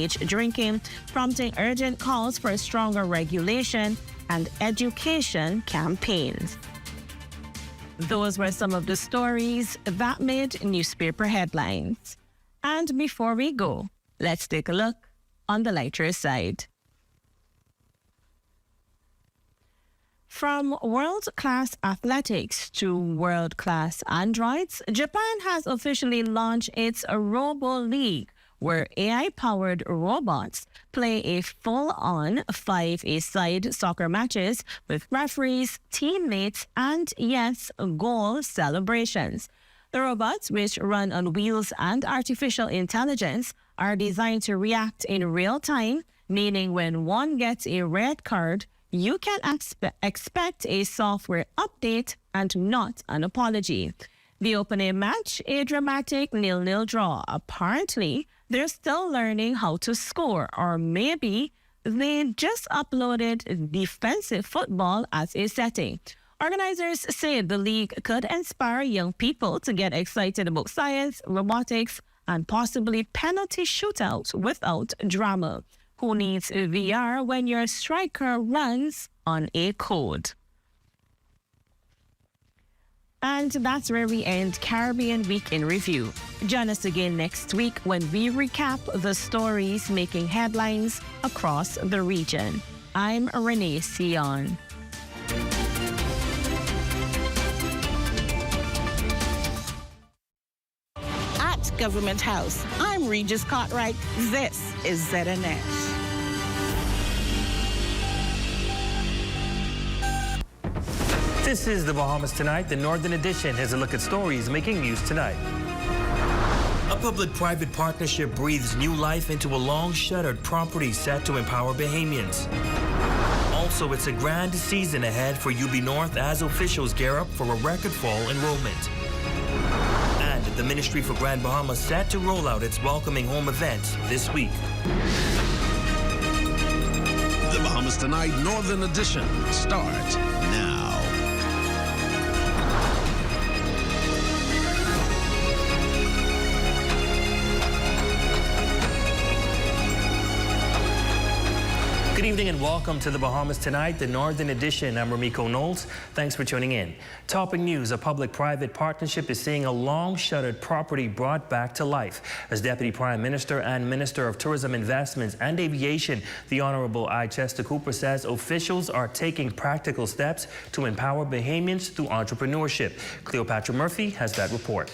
drinking, prompting urgent calls for stronger regulation and education campaigns. Those were some of the stories that made newspaper headlines. And before we go, let's take a look on the lighter side. From world-class athletics to world-class androids, Japan has officially launched its Robo League, where AI-powered robots play a full-on 5-a-side soccer matches with referees, teammates, and, yes, goal celebrations. The robots, which run on wheels and artificial intelligence, are designed to react in real time, meaning when one gets a red card, you can expect a software update and not an apology. The opening match, a dramatic 0-0 draw. Apparently, they're still learning how to score, or maybe they just uploaded defensive football as a setting. Organizers say the league could inspire young people to get excited about science, robotics, and possibly penalty shootouts without drama. Who needs VR when your striker runs on a code? And that's where we end Caribbean Week in Review. Join us again next week when we recap the stories making headlines across the region. I'm Renee Sion. At Government House, I'm Regis Cartwright. This is ZNS. This is the Bahamas Tonight. The Northern Edition has a look at stories making news tonight. A public-private partnership breathes new life into a long-shuttered property set to empower Bahamians. Also, it's a grand season ahead for UB North as officials gear up for a record fall enrollment. And the Ministry for Grand Bahama set to roll out its welcoming home events this week. The Bahamas Tonight Northern Edition starts now. Good evening and welcome to the Bahamas Tonight, the Northern Edition. I'm Ramiko Knowles. Thanks for tuning in. Topping news, a public-private partnership is seeing a long-shuttered property brought back to life. As Deputy Prime Minister and Minister of Tourism, Investments and Aviation, the Honorable I. Chester Cooper says officials are taking practical steps to empower Bahamians through entrepreneurship. Cleopatra Murphy has that report.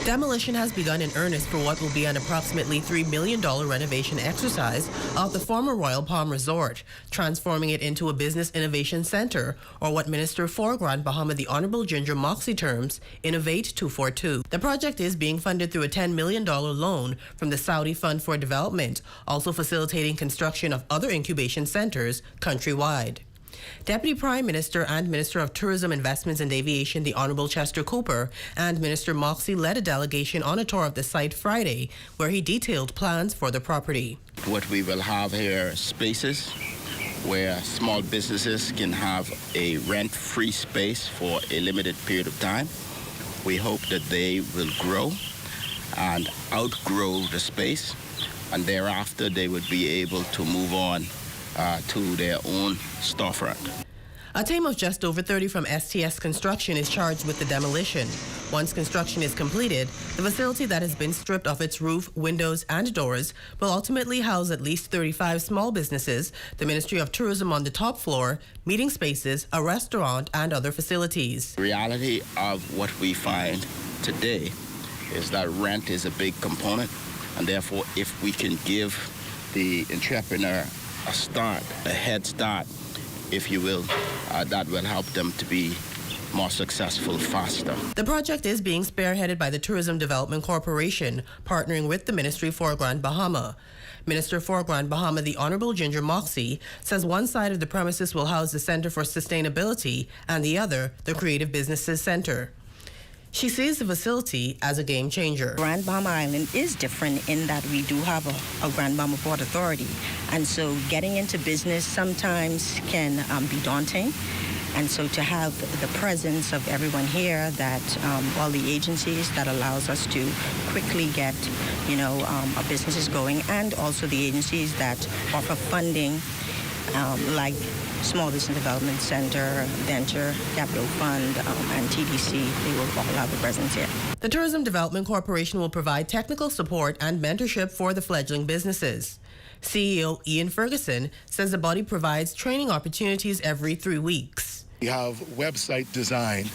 Demolition has begun in earnest for what will be an approximately $3 million renovation exercise of the former Royal Palm Resort, transforming it into a business innovation center, or what Minister for Grand Bahama the Honorable Ginger Moxie terms Innovate 242. The project is being funded through a $10 million loan from the Saudi Fund for Development, also facilitating construction of other incubation centers countrywide. Deputy Prime Minister and Minister of Tourism, Investments and Aviation, the Honorable Chester Cooper, and Minister Moxie led a delegation on a tour of the site Friday, where he detailed plans for the property. What we will have here are spaces where small businesses can have a rent-free space for a limited period of time. We hope that they will grow and outgrow the space, and thereafter they would be able to move on to their own storefront. A team of just over 30 from STS Construction is charged with the demolition. Once construction is completed, the facility that has been stripped of its roof, windows, and doors will ultimately house at least 35 small businesses, the Ministry of Tourism on the top floor, meeting spaces, a restaurant, and other facilities. The reality of what we find today is that rent is a big component, and therefore if we can give the entrepreneur a start, a head start, if you will, that will help them to be more successful faster. The project is being spearheaded by the Tourism Development Corporation, partnering with the Ministry for Grand Bahama. Minister for Grand Bahama, the Honorable Ginger Moxie, says one side of the premises will house the Center for Sustainability and the other, the Creative Businesses Center. She sees the facility as a game changer. Grand Bahama Island is different in that we do have a Grand Bahama Port Authority. And so getting into business sometimes can be daunting. And so to have the presence of everyone here, that all the agencies, that allows us to quickly get, our businesses going, and also the agencies that offer funding, like Small Business Development Center, Venture Capital Fund, and TDC, they will all have a presence here. The Tourism Development Corporation will provide technical support and mentorship for the fledgling businesses. CEO Ian Ferguson says the body provides training opportunities every 3 weeks. We have website design,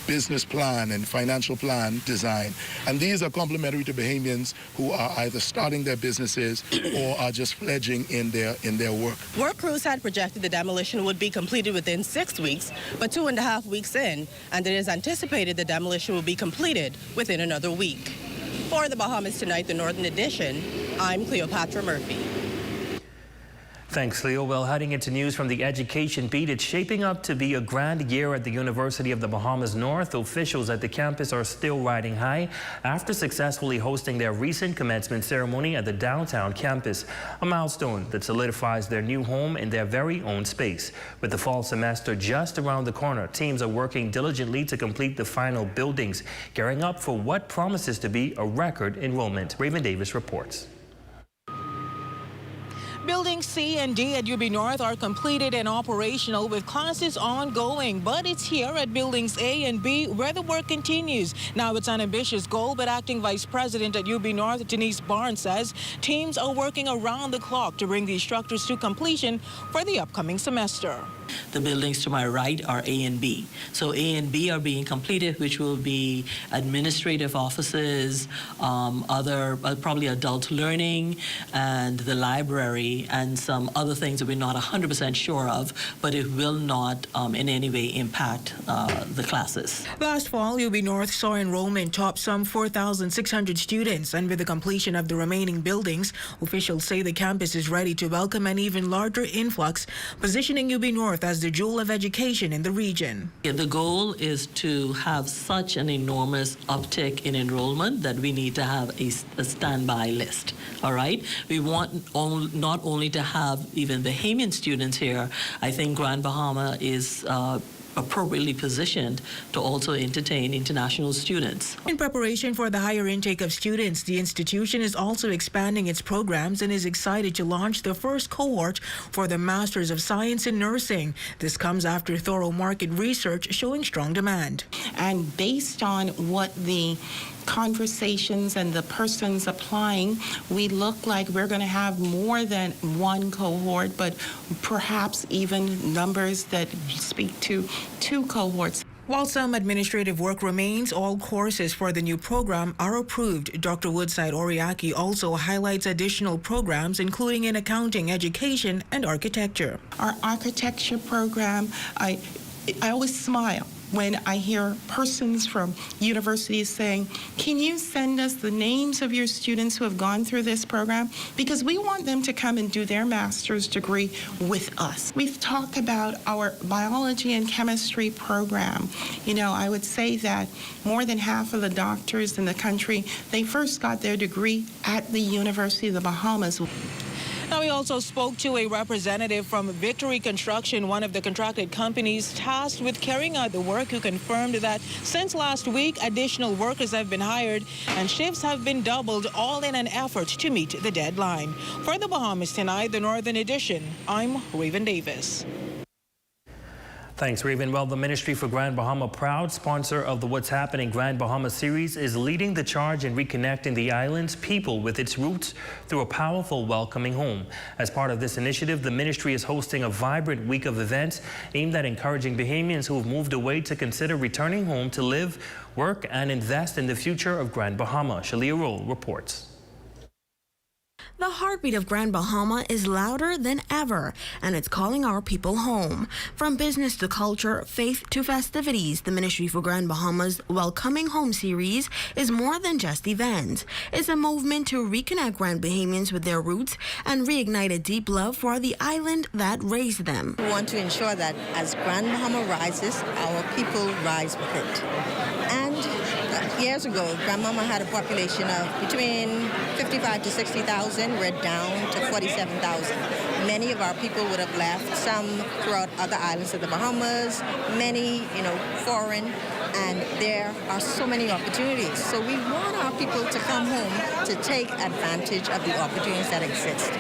business plan and financial plan design. And these are complementary to Bahamians who are either starting their businesses or are just fledgling in their work. Work crews had projected the demolition would be completed within 6 weeks, but 2.5 weeks in, and it is anticipated the demolition will be completed within another week. For the Bahamas Tonight, the Northern Edition, I'm Cleopatra Murphy. Thanks, Leo. Well, heading into news from the education beat, it's shaping up to be a grand year at the University of the Bahamas North. Officials at the campus are still riding high after successfully hosting their recent commencement ceremony at the downtown campus, a milestone that solidifies their new home in their very own space. With the fall semester just around the corner, teams are working diligently to complete the final buildings, gearing up for what promises to be a record enrollment. Raven Davis reports. Buildings C and D at UB North are completed and operational with classes ongoing, but it's here at buildings A and B where the work continues. Now it's an ambitious goal, but acting Vice President at UB North, Denise Barnes, says teams are working around the clock to bring these structures to completion for the upcoming semester. The buildings to my right are A and B. So A and B are being completed, which will be administrative offices, probably adult learning, and the library, and some other things that we're not 100% sure of, but it will not in any way impact the classes. Last fall, UB North saw enrollment top some 4,600 students, and with the completion of the remaining buildings, officials say the campus is ready to welcome an even larger influx, positioning UB North as the jewel of education in the region. The goal is to have such an enormous uptick in enrollment that we need to have a standby list. All right? We want not only to have even Bahamian students here. I think Grand Bahama is appropriately positioned to also entertain international students. In preparation for the higher intake of students, the institution is also expanding its programs and is excited to launch the first cohort for the Masters of Science in Nursing. This comes after thorough market research showing strong demand. And based on what the conversations and the persons applying, we look like we're going to have more than one cohort, but perhaps even numbers that speak to 2 cohorts. While some administrative work remains, all courses for the new program are approved. Dr. Woodside Oriaki also highlights additional programs, including in accounting, education, and architecture. Our architecture program, I always smile when I hear persons from universities saying, can you send us the names of your students who have gone through this program? Because we want them to come and do their master's degree with us. We've talked about our biology and chemistry program. I would say that more than half of the doctors in the country, they first got their degree at the University of the Bahamas. Now, we also spoke to a representative from Victory Construction, one of the contracted companies tasked with carrying out the work, who confirmed that since last week, additional workers have been hired and shifts have been doubled, all in an effort to meet the deadline. For the Bahamas Tonight, the Northern Edition, I'm Raven Davis. Thanks, Raven. Well, the Ministry for Grand Bahama, proud sponsor of the What's Happening Grand Bahama series, is leading the charge in reconnecting the island's people with its roots through a powerful welcoming home. As part of this initiative, the ministry is hosting a vibrant week of events aimed at encouraging Bahamians who have moved away to consider returning home to live, work, and invest in the future of Grand Bahama. Shalia Roll reports. The heartbeat of Grand Bahama is louder than ever, and it's calling our people home. From business to culture, faith to festivities, the Ministry for Grand Bahama's Welcoming Home series is more than just events. It's a movement to reconnect Grand Bahamians with their roots and reignite a deep love for the island that raised them. We want to ensure that as Grand Bahama rises, our people rise with it. And years ago, Grand Bahama had a population of between 55 to 60,000. We're down to 47,000. Many of our people would have left, some throughout other islands of the Bahamas, many, foreign, and there are so many opportunities. So we want our people to come home to take advantage of the opportunities that exist.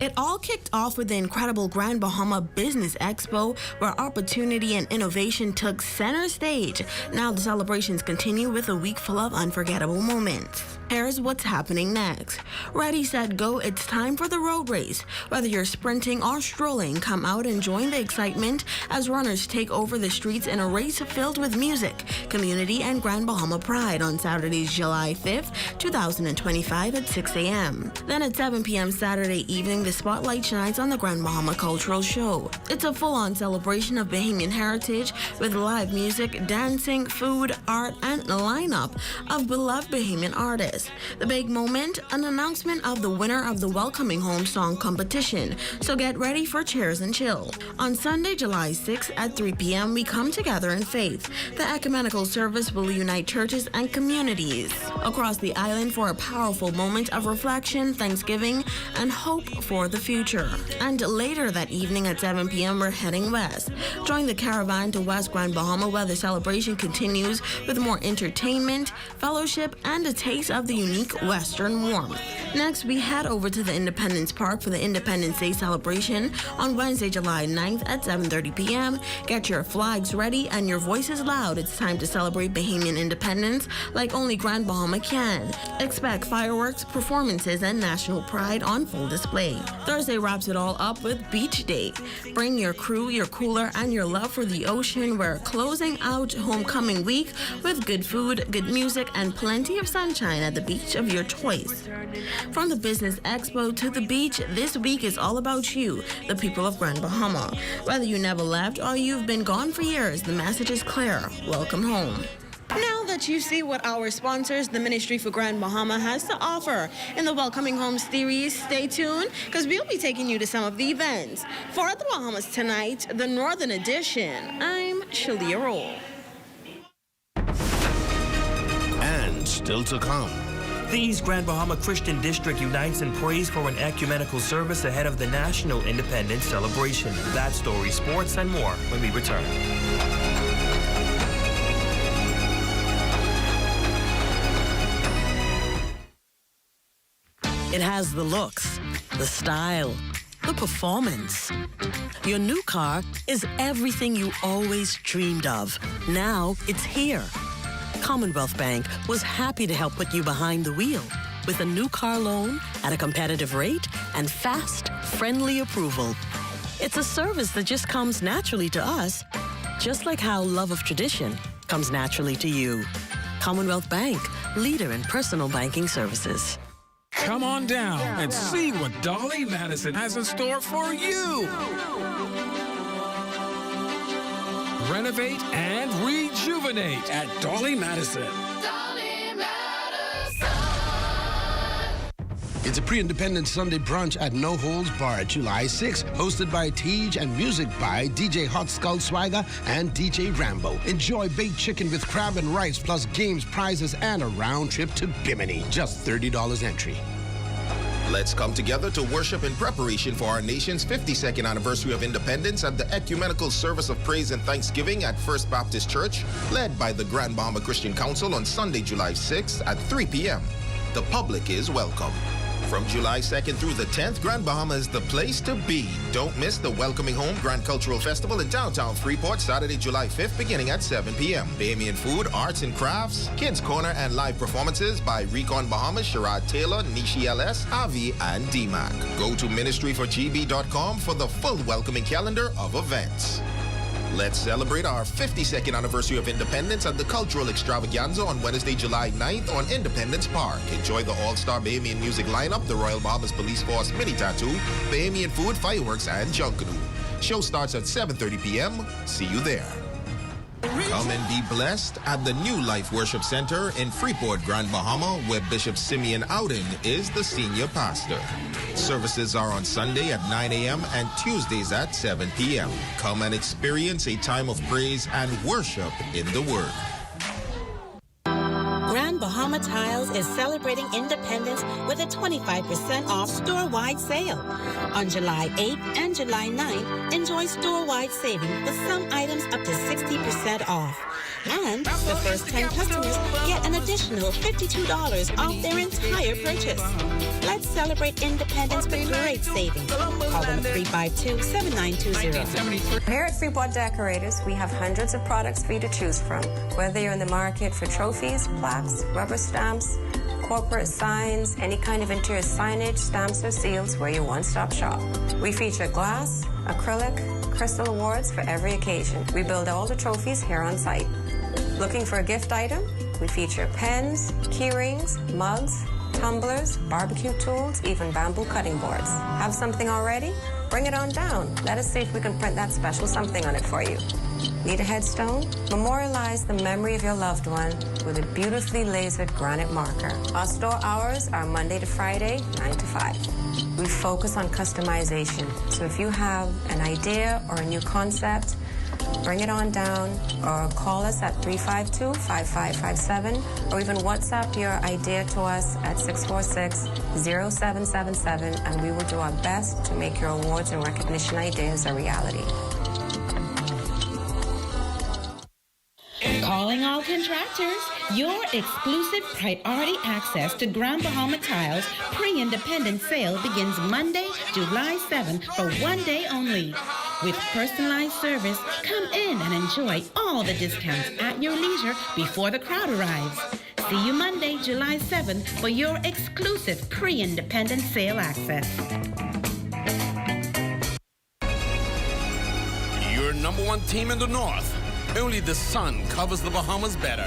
It all kicked off with the incredible Grand Bahama Business Expo, where opportunity and innovation took center stage. Now the celebrations continue with a week full of unforgettable moments. Here's what's happening next. Ready, set, go, it's time for the road race. Whether you're sprinting or strolling, come out and join the excitement as runners take over the streets in a race filled with music, community, and Grand Bahama pride on Saturday, July 5th, 2025 at 6 a.m. Then at 7 p.m. Saturday evening, the spotlight shines on the Grand Bahama Cultural Show. It's a full-on celebration of Bahamian heritage with live music, dancing, food, art, and a lineup of beloved Bahamian artists. The big moment, an announcement of the winner of the Welcoming Home Song Competition. So get ready for cheers and chill. On Sunday, July 6th at 3 p.m., we come together in faith. The ecumenical service will unite churches and communities across the island for a powerful moment of reflection, thanksgiving, and hope for the future. And later that evening at 7 p.m., we're heading west. Join the caravan to West Grand Bahama, where the celebration continues with more entertainment, fellowship, and a taste of the unique Western warmth. Next, we head over to the Independence Park for the Independence Day celebration on Wednesday, July 9th at 7:30 p.m. Get your flags ready and your voices loud. It's time to celebrate Bahamian independence like only Grand Bahama can. Expect fireworks, performances, and national pride on full display. Thursday wraps it all up with Beach Day. Bring your crew, your cooler, and your love for the ocean. We're closing out homecoming week with good food, good music, and plenty of sunshine at the beach of your choice. From the Business Expo to the beach, this week is all about you, the people of Grand Bahama. Whether you never left or you've been gone for years, the message is clear. Welcome home. Now that you see what our sponsors, the Ministry for Grand Bahama, has to offer in the Welcoming Home series, stay tuned because we'll be taking you to some of the events. For the Bahamas Tonight, the Northern Edition, I'm Shalia Roll. And still to come. The East Grand Bahama Christian District unites in praise for an ecumenical service ahead of the National Independence Celebration. That story, sports, and more when we return. It has the looks, the style, the performance. Your new car is everything you always dreamed of. Now it's here. Commonwealth Bank was happy to help put you behind the wheel with a new car loan at a competitive rate and fast, friendly approval. It's a service that just comes naturally to us, just like how love of tradition comes naturally to you. Commonwealth Bank, leader in personal banking services. Come on down and see what Dolly Madison has in store for you. Renovate and rejuvenate at Dolly Madison. It's a pre-independent Sunday brunch at No Holds Bar, July 6th, hosted by Tej and music by DJ Hot Skull Swagger and DJ Rambo. Enjoy baked chicken with crab and rice, plus games, prizes, and a round trip to Bimini. Just $30 entry. Let's come together to worship in preparation for our nation's 52nd anniversary of independence at the Ecumenical Service of Praise and Thanksgiving at First Baptist Church, led by the Grand Bahama Christian Council on Sunday, July 6th at 3 p.m. The public is welcome. From July 2nd through the 10th, Grand Bahama is the place to be. Don't miss the Welcoming Home Grand Cultural Festival in downtown Freeport, Saturday, July 5th, beginning at 7 p.m. Bahamian food, arts and crafts, Kids Corner, and live performances by Recon Bahamas, Sherrod Taylor, Nishi LS, Avi, and DMAC. Go to ministryforgb.com for the full welcoming calendar of events. Let's celebrate our 52nd anniversary of independence at the Cultural Extravaganza on Wednesday, July 9th on Independence Park. Enjoy the all-star Bahamian music lineup, the Royal Bahamas Police Force mini tattoo, Bahamian food, fireworks, and junkanoo. Show starts at 7:30 p.m. See you there. Come and be blessed at the New Life Worship Center in Freeport, Grand Bahama, where Bishop Simeon Ouden is the senior pastor. Services are on Sunday at 9 a.m. and Tuesdays at 7 p.m. Come and experience a time of praise and worship in the Word. Grand Grand Bahama Tiles is celebrating independence with a 25% off store-wide sale. On July 8th and July 9th, enjoy store-wide savings with some items up to 60% off. And the first 10 customers get an additional $52 off their entire purchase. Let's celebrate independence with great savings. Call them 352-7920. Here at Freeport Decorators, we have hundreds of products for you to choose from. Whether you're in the market for trophies, plaques, rubber stamps, corporate signs, any kind of interior signage, stamps, or seals, we're your one-stop shop. We feature glass, acrylic, crystal awards for every occasion. We build all the trophies here on site. Looking for a gift item? We feature pens, key rings, mugs, tumblers, barbecue tools, even bamboo cutting boards. Have something already? Bring it on down. Let us see if we can print that special something on it for you. Need a headstone? Memorialize the memory of your loved one with a beautifully lasered granite marker. Our store hours are Monday to Friday, 9 to 5. We focus on customization. So if you have an idea or a new concept, bring it on down or call us at 352-5557 or even WhatsApp your idea to us at 646-0777 and we will do our best to make your awards and recognition ideas a reality. Calling all contractors, your exclusive priority access to Grand Bahama Tiles pre-independence sale begins Monday, July 7th for one day only. With personalized service, come in and enjoy all the discounts at your leisure before the crowd arrives. See you Monday, July 7th for your exclusive pre-independence sale access. Your number one team in the North. Only the sun covers the Bahamas better.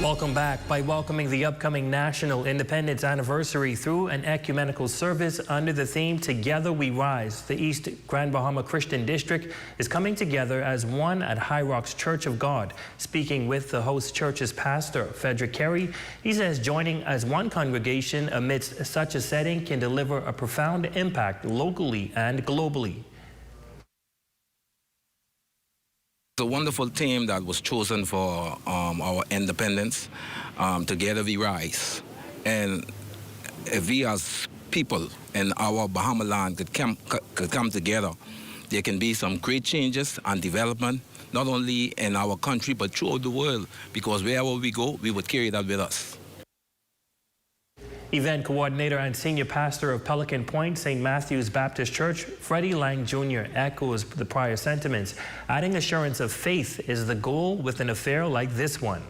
Welcome back. By welcoming the upcoming National Independence Anniversary through an ecumenical service under the theme Together We Rise, the East Grand Bahama Christian District is coming together as one at High Rocks Church of God. Speaking with the host church's pastor, Frederick Carey, he says joining as one congregation amidst such a setting can deliver a profound impact locally and globally. It's a wonderful team that was chosen for our independence, Together We Rise. And if we as people in our Bahama land could come together, there can be some great changes and development, not only in our country, but throughout the world, because wherever we go, we would carry that with us. Event coordinator and senior pastor of Pelican Point St. Matthew's Baptist Church, Freddie Lang Jr. echoes the prior sentiments, adding assurance of faith is the goal with an affair like this one.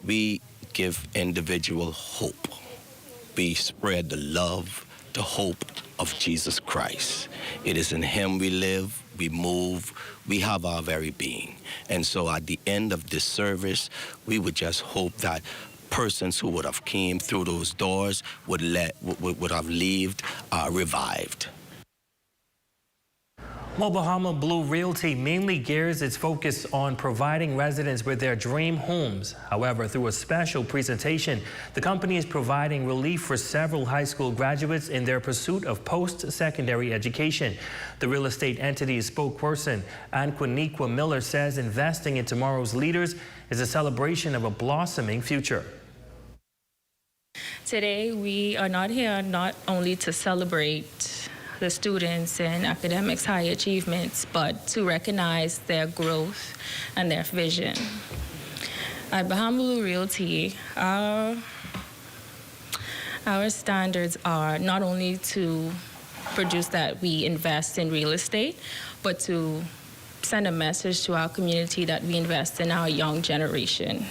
We give individual hope. We spread the love, the hope of Jesus Christ. It is in Him we live, we move, we have our very being. And so at the end of this service, we would just hope that persons who would have came through those doors would have lived revived. Well, Bahama Blue Realty mainly gears its focus on providing residents with their dream homes. However, through a special presentation, the company is providing relief for several high school graduates in their pursuit of post-secondary education. The real estate entity's spokesperson, Anquiniqua Miller, says investing in tomorrow's leaders is a celebration of a blossoming future. Today, we are not here not only to celebrate the students and academics' high achievements, but to recognize their growth and their vision. At Bahama Blue Realty, our standards are not only to produce that we invest in real estate, but to send a message to our community that we invest in our young generation.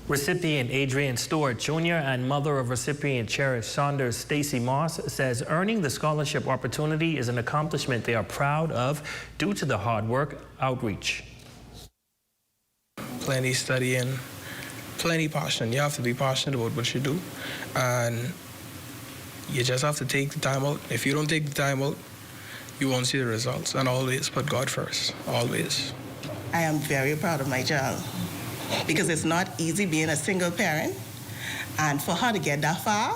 Recipient Adrian Stewart Jr. and mother of recipient Cherish Saunders Stacy Moss says earning the scholarship opportunity is an accomplishment they are proud of due to the hard work, outreach. Plenty studying, plenty passion. You have to be passionate about what you do, and you just have to take the time out. If you don't take the time out, you won't see the results. And always put God first, always. I am very proud of my child, because it's not easy being a single parent, and for her to get that far,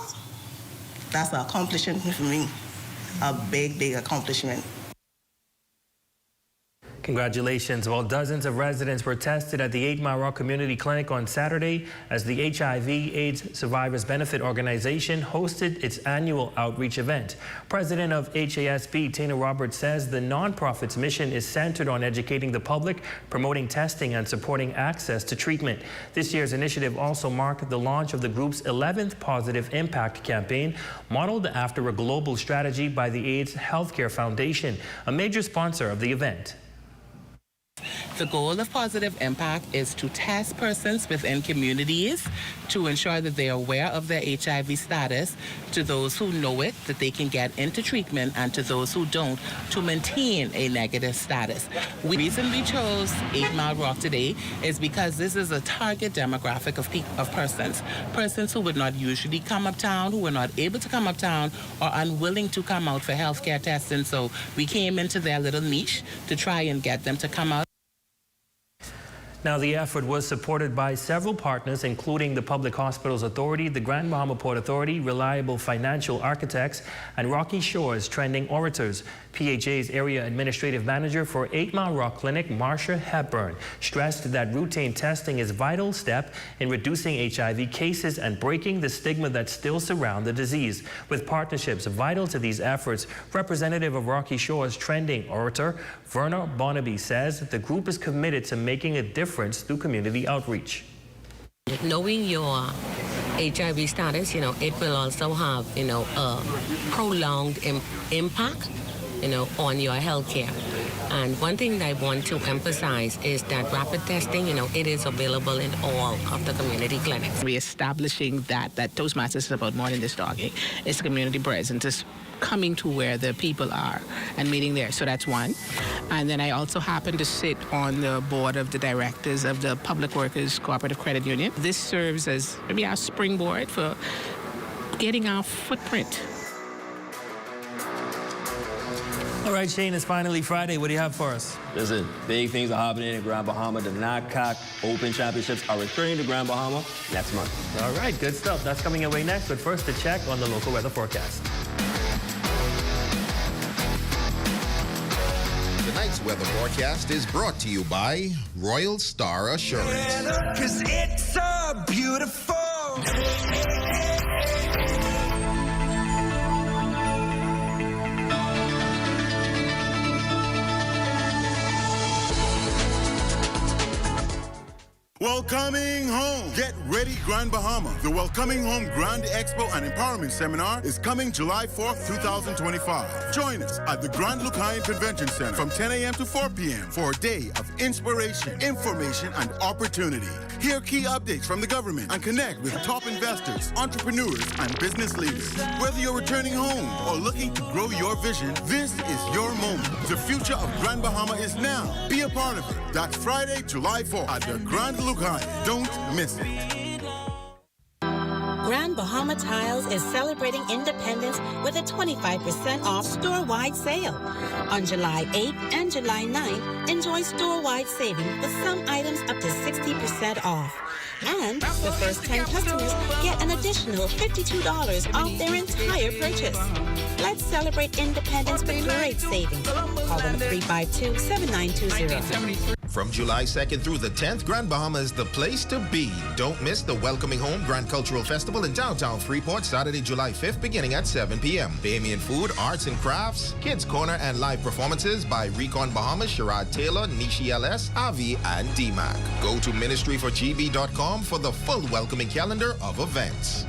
that's an accomplishment for me, a big, big accomplishment. Congratulations. Well, dozens of residents were tested at the 8 Mile Rock Community Clinic on Saturday as the HIV/AIDS Survivors Benefit Organization hosted its annual outreach event. President of HASB, Tina Roberts, says the nonprofit's mission is centered on educating the public, promoting testing, and supporting access to treatment. This year's initiative also marked the launch of the group's 11th Positive Impact campaign, modeled after a global strategy by the AIDS Healthcare Foundation, a major sponsor of the event. The goal of Positive Impact is to test persons within communities to ensure that they are aware of their HIV status, to those who know it, that they can get into treatment, and to those who don't, to maintain a negative status. The reason we chose 8 Mile Rock today is because this is a target demographic of persons who would not usually come uptown, who were not able to come uptown, or unwilling to come out for healthcare testing. So we came into their little niche to try and get them to come out. Now, the effort was supported by several partners, including the Public Hospitals Authority, the Grand Bahama Port Authority, Reliable Financial Architects, and Rocky Shores Trending Orators. PHA's Area Administrative Manager for 8 Mile Rock Clinic, Marsha Hepburn, stressed that routine testing is a vital step in reducing HIV cases and breaking the stigma that still surround the disease. With partnerships vital to these efforts, Representative of Rocky Shores Trending Orator, Verna Barnaby, says the group is committed to making a difference through community outreach. Knowing your HIV status, it will also have, a prolonged impact, on your health care. And one thing that I want to emphasize is that rapid testing, it is available in all of the community clinics. Reestablishing that Toastmasters is about more than just talking. It's community presence. It's coming to where the people are and meeting there. So that's one. And then I also happen to sit on the board of the directors of the Public Workers Cooperative Credit Union. This serves as maybe our springboard for getting our footprint. All right, Shane, it's finally Friday. What do you have for us? Listen, big things are happening in Grand Bahama. The NACAC Open Championships are returning to Grand Bahama next month. All right, good stuff. That's coming your way next. But first, a check on the local weather forecast. Tonight's weather forecast is brought to you by Royal Star Assurance. 'Cause it's so beautiful. Welcoming Home. Get ready, Grand Bahama. The Welcoming Home Grand Expo and Empowerment Seminar is coming July 4th, 2025. Join us at the Grand Lucayan Convention Center from 10 a.m. to 4 p.m. for a day of inspiration, information, and opportunity. Hear key updates from the government and connect with top investors, entrepreneurs, and business leaders. Whether you're returning home or looking to grow your vision, this is your moment. The future of Grand Bahama is now. Be a part of it. That's Friday, July 4th at the Grand Lucayan. Don't miss it. Grand Bahama Tiles is celebrating independence with a 25% off store-wide sale. On July 8th and July 9th, enjoy store-wide savings with some items up to 60% off. And the first 10 customers get an additional $52 off their entire purchase. Let's celebrate independence with great savings. Call them 352-7920. From July 2nd through the 10th, Grand Bahama is the place to be. Don't miss the Welcoming Home Grand Cultural Festival in downtown Freeport, Saturday, July 5th, beginning at 7 p.m. Bahamian food, arts and crafts, kids corner, and live performances by Recon Bahamas, Sherrod Taylor, Nishi LS, Avi, and DMAC. Go to ministryforgb.com for the full welcoming calendar of events.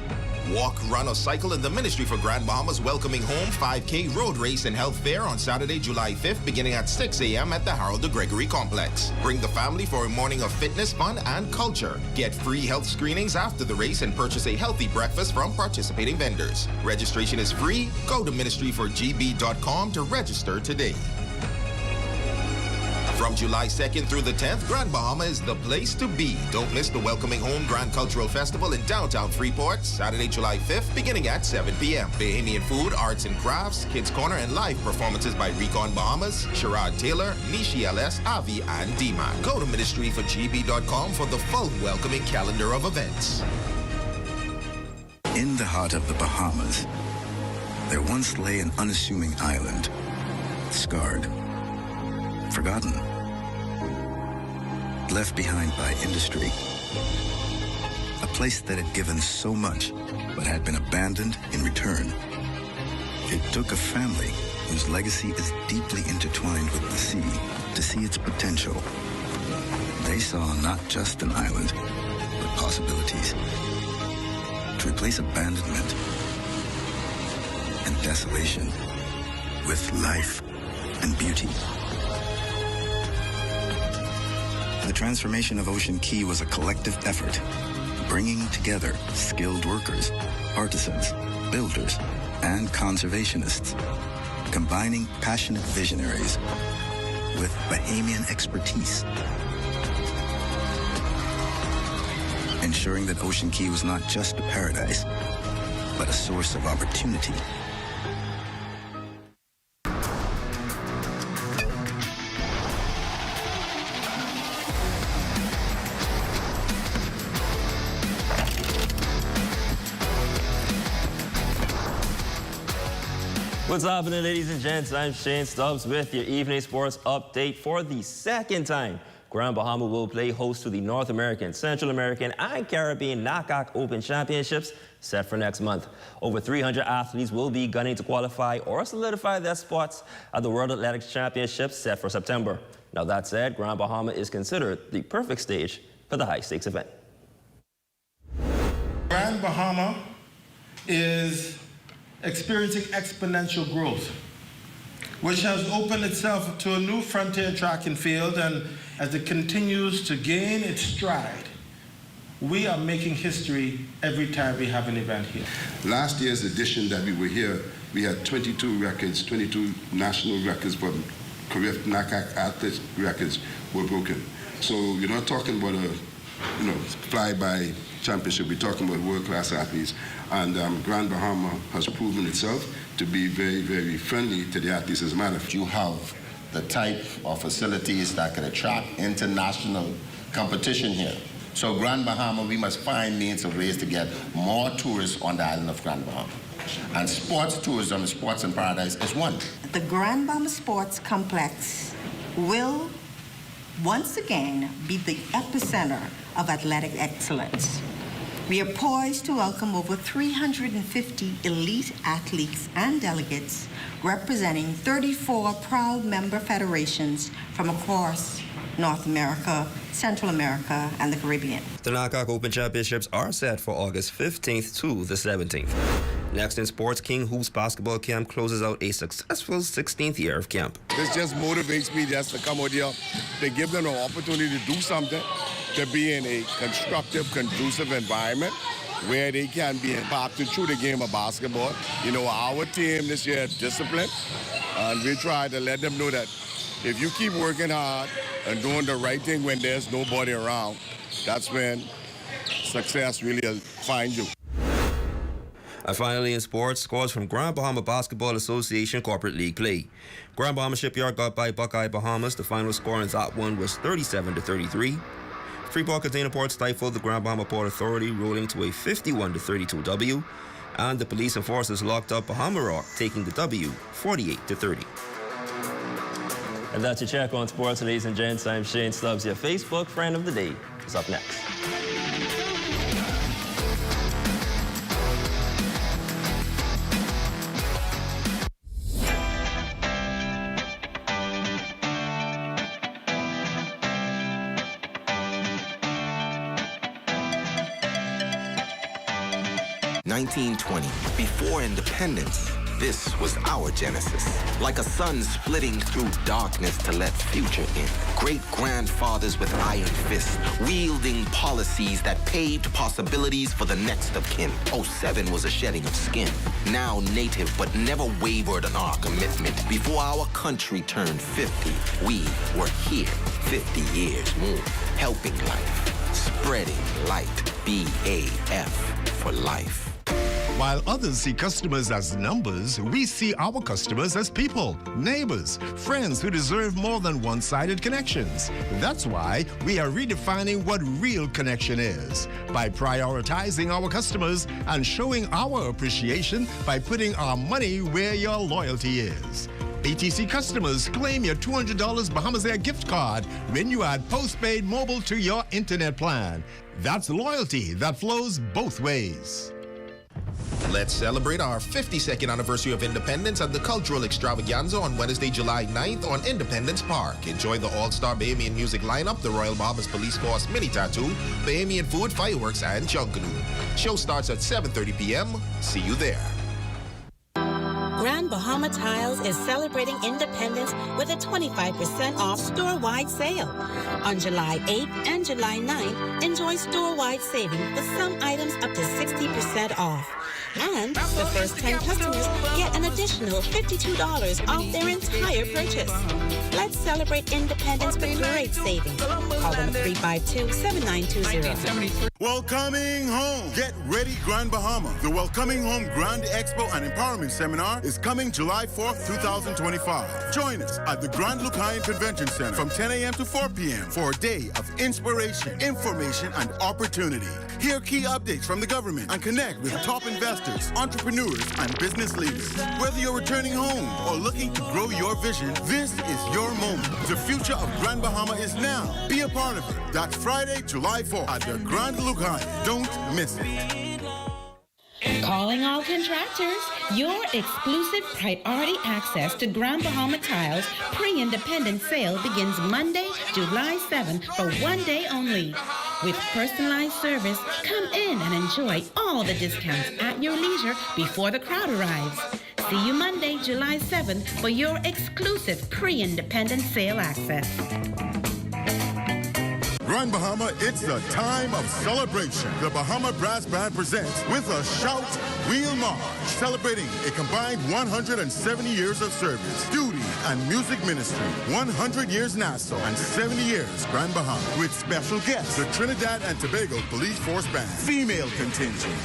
Walk, run, or cycle in the Ministry for Grand Bahama's Welcoming Home 5K Road Race and Health Fair on Saturday, July 5th, beginning at 6 a.m. at the Harold de Gregory Complex. Bring the family for a morning of fitness, fun, and culture. Get free health screenings after the race and purchase a healthy breakfast from participating vendors. Registration is free. Go to ministryforgb.com to register today. From July 2nd through the 10th, Grand Bahama is the place to be. Don't miss the Welcoming Home Grand Cultural Festival in downtown Freeport, Saturday, July 5th, beginning at 7 p.m. Bahamian food, arts and crafts, kids corner, and live performances by Recon Bahamas, Sherrod Taylor, Nishi LS, Avi, and DMAC. Go to ministryforgb.com for the full welcoming calendar of events. In the heart of the Bahamas, there once lay an unassuming island, scarred, forgotten, but left behind by industry. A place that had given so much, but had been abandoned in return. It took a family whose legacy is deeply intertwined with the sea to see its potential. They saw not just an island, but possibilities. To replace abandonment and desolation with life and beauty. The transformation of Ocean Key was a collective effort, bringing together skilled workers, artisans, builders, and conservationists, combining passionate visionaries with Bahamian expertise, ensuring that Ocean Key was not just a paradise, but a source of opportunity. What's happening, ladies and gents? I'm Shane Stubbs with your evening sports update. For the second time, Grand Bahama will play host to the North American, Central American, and Caribbean NACAC Open Championships set for next month. Over 300 athletes will be gunning to qualify or solidify their spots at the World Athletics Championships set for September. Now that said, Grand Bahama is considered the perfect stage for the high-stakes event. Grand Bahama is experiencing exponential growth, which has opened itself to a new frontier track and field, and as it continues to gain its stride, we are making history every time we have an event here. Last year's edition that we were here, we had 22 records, 22 national records, but career NACAC athlete records were broken. So you're not talking about a fly-by championship, we're talking about world-class athletes. And Grand Bahama has proven itself to be very, very friendly to the athletes. As a matter of fact, You have the type of facilities that can attract international competition here. So Grand Bahama, we must find means of ways to get more tourists on the island of Grand Bahama. And sports tourism, sports in paradise, is one. The Grand Bahama Sports Complex will once again be the epicenter of athletic excellence. We are poised to welcome over 350 elite athletes and delegates representing 34 proud member federations from across North America, Central America, and the Caribbean. The NACAC Open Championships are set for August 15th to the 17th. Next in sports, King Hoops Basketball Camp closes out a successful 16th year of camp. This just motivates me just to come out here, to give them an opportunity to do something, to be in a constructive, conducive environment where they can be impacted through the game of basketball. You know, our team this year is disciplined, and we try to let them know that if you keep working hard and doing the right thing when there's nobody around, that's when success really will find you. And finally in sports, scores from Grand Bahama Basketball Association Corporate League play. Grand Bahama Shipyard got by Buckeye Bahamas. The final score in that one was 37-33. Freeport Container Port stifled the Grand Bahama Port Authority, rolling to a 51-32 W. And the police and forces locked up Bahama Rock, taking the W 48-30. And that's your check on sports, ladies and gents. I'm Shane Stubbs. Your Facebook friend of the day is up next. (1920), before independence, this was our genesis. Like a sun splitting through darkness to let future in. Great-grandfathers with iron fists, wielding policies that paved possibilities for the next of kin. 07 was a shedding of skin. Now native, but never wavered on our commitment. Before our country turned 50, we were here. 50 years more, helping life, spreading light. BAF for life. While others see customers as numbers, we see our customers as people, neighbors, friends who deserve more than one-sided connections. That's why we are redefining what real connection is, by prioritizing our customers and showing our appreciation by putting our money where your loyalty is. BTC customers claim your $200 Bahamas Air gift card when you add postpaid mobile to your internet plan. That's loyalty that flows both ways. Let's celebrate our 52nd anniversary of independence at the Cultural Extravaganza on Wednesday, July 9th on Independence Park. Enjoy the all-star Bahamian music lineup, the Royal Bahamas Police Force mini tattoo, Bahamian food, fireworks, and Junkanoo. Show starts at 7:30 p.m. See you there. Grand Bahama Tiles is celebrating independence with a 25% off store-wide sale. On July 8th and July 9th, enjoy store-wide savings with some items up to 60% off. And the first 10 customers get an additional $52 off their entire purchase. Let's celebrate independence with great savings. Call them 352-7920. Welcoming home. Get ready, Grand Bahama. The Welcoming Home Grand Expo and Empowerment Seminar is coming July 4th, 2025. Join us at the Grand Lucayan Convention Center from 10 a.m. to 4 p.m. for a day of inspiration, information, and opportunity. Hear key updates from the government and connect with top investors, entrepreneurs, and business leaders. Whether you're returning home or looking to grow your vision, this is your moment. The future of Grand Bahama is now. Be a part of it. That's Friday, July 4th at the Grand Lucayan. Don't miss it. Calling all contractors. Your exclusive priority access to Grand Bahama Tiles pre-independence sale begins Monday, July 7th for one day only. With personalized service, come in and enjoy all the discounts at your leisure before the crowd arrives. See you Monday, July 7th for your exclusive pre-independence sale access. Grand Bahama, it's a time of celebration. The Bahama Brass Band presents with a Shout Wheel March, celebrating a combined 170 years of service, duty, and music ministry. 100 years Nassau and 70 years Grand Bahama. With special guests, the Trinidad and Tobago Police Force Band, female contingent.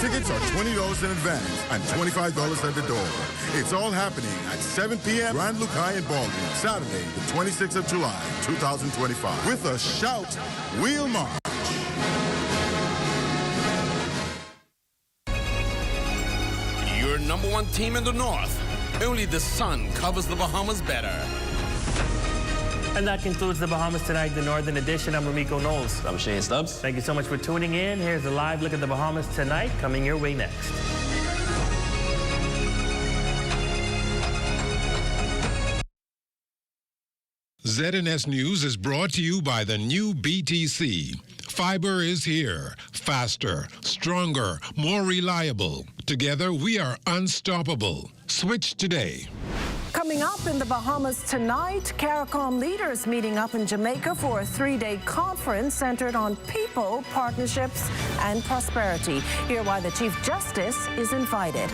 Tickets are $20 in advance and $25 at the door. It's all happening at 7 p.m. Grand Lucayan Ballroom, Saturday, the 26th of July, 2025, with a Shout Wheel March. Your #1 team in the North. Only the sun covers the Bahamas better. And that concludes the Bahamas Tonight, the Northern Edition. I'm Ramiko Knowles. I'm Shane Stubbs. Thank you so much for tuning in. Here's a live look at the Bahamas Tonight coming your way next. ZNS News is brought to you by the new BTC. Fiber is here. Faster, stronger, more reliable. Together, we are unstoppable. Switch today. Coming up in the Bahamas tonight, CARICOM leaders meeting up in Jamaica for a 3-day conference centered on people, partnerships, and prosperity. Hear why the Chief Justice is invited.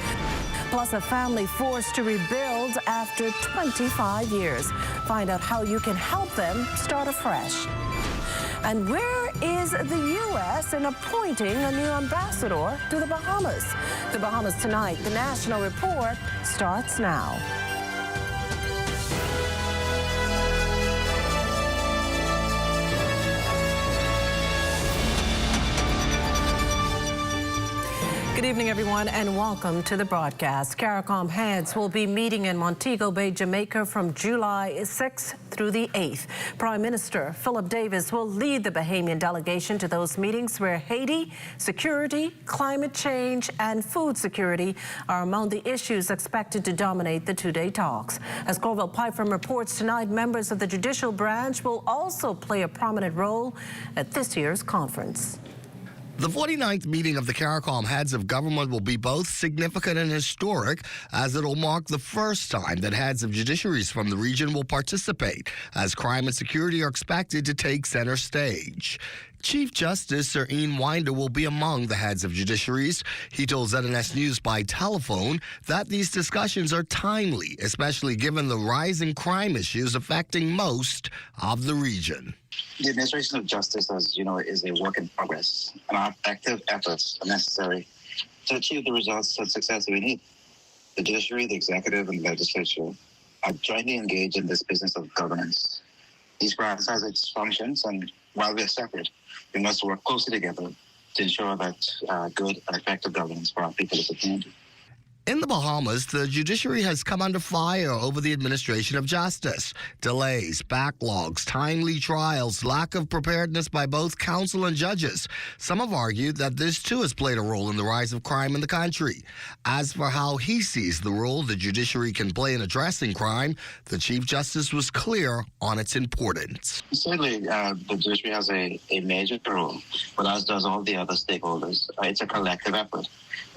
Plus, a family forced to rebuild after 25 years. Find out how you can help them start afresh. And where is the U.S. in appointing a new ambassador to the Bahamas? The Bahamas Tonight, the National Report, starts now. Good evening, everyone, and welcome to the broadcast. CARICOM heads will be meeting in Montego Bay, Jamaica from July 6th through the 8th. Prime Minister Philip Davis will lead the Bahamian delegation to those meetings where Haiti, security, climate change, and food security are among the issues expected to dominate the 2-day talks. As Corville Pyfrom reports tonight, members of the judicial branch will also play a prominent role at this year's conference. The 49th meeting of the CARICOM heads of government will be both significant and historic, as it'll mark the first time that heads of judiciaries from the region will participate, as crime and security are expected to take center stage. Chief Justice Sir Ian Winder will be among the heads of judiciaries. He told ZNS News by telephone that these discussions are timely, especially given the rising crime issues affecting most of the region. The administration of justice, as you know, is a work in progress, and our active efforts are necessary to achieve the results and success we need. The judiciary, the executive, and the legislature are jointly engaged in this business of governance. These branches has its functions, and while we are separate, we must work closely together to ensure that good and effective governance for our people is attained. In the Bahamas, the judiciary has come under fire over the administration of justice. Delays, backlogs, timely trials, lack of preparedness by both counsel and judges. Some have argued that this too has played a role in the rise of crime in the country. As for how he sees the role the judiciary can play in addressing crime, the Chief Justice was clear on its importance. Certainly, the judiciary has a major role, but as does all the other stakeholders. It's a collective effort.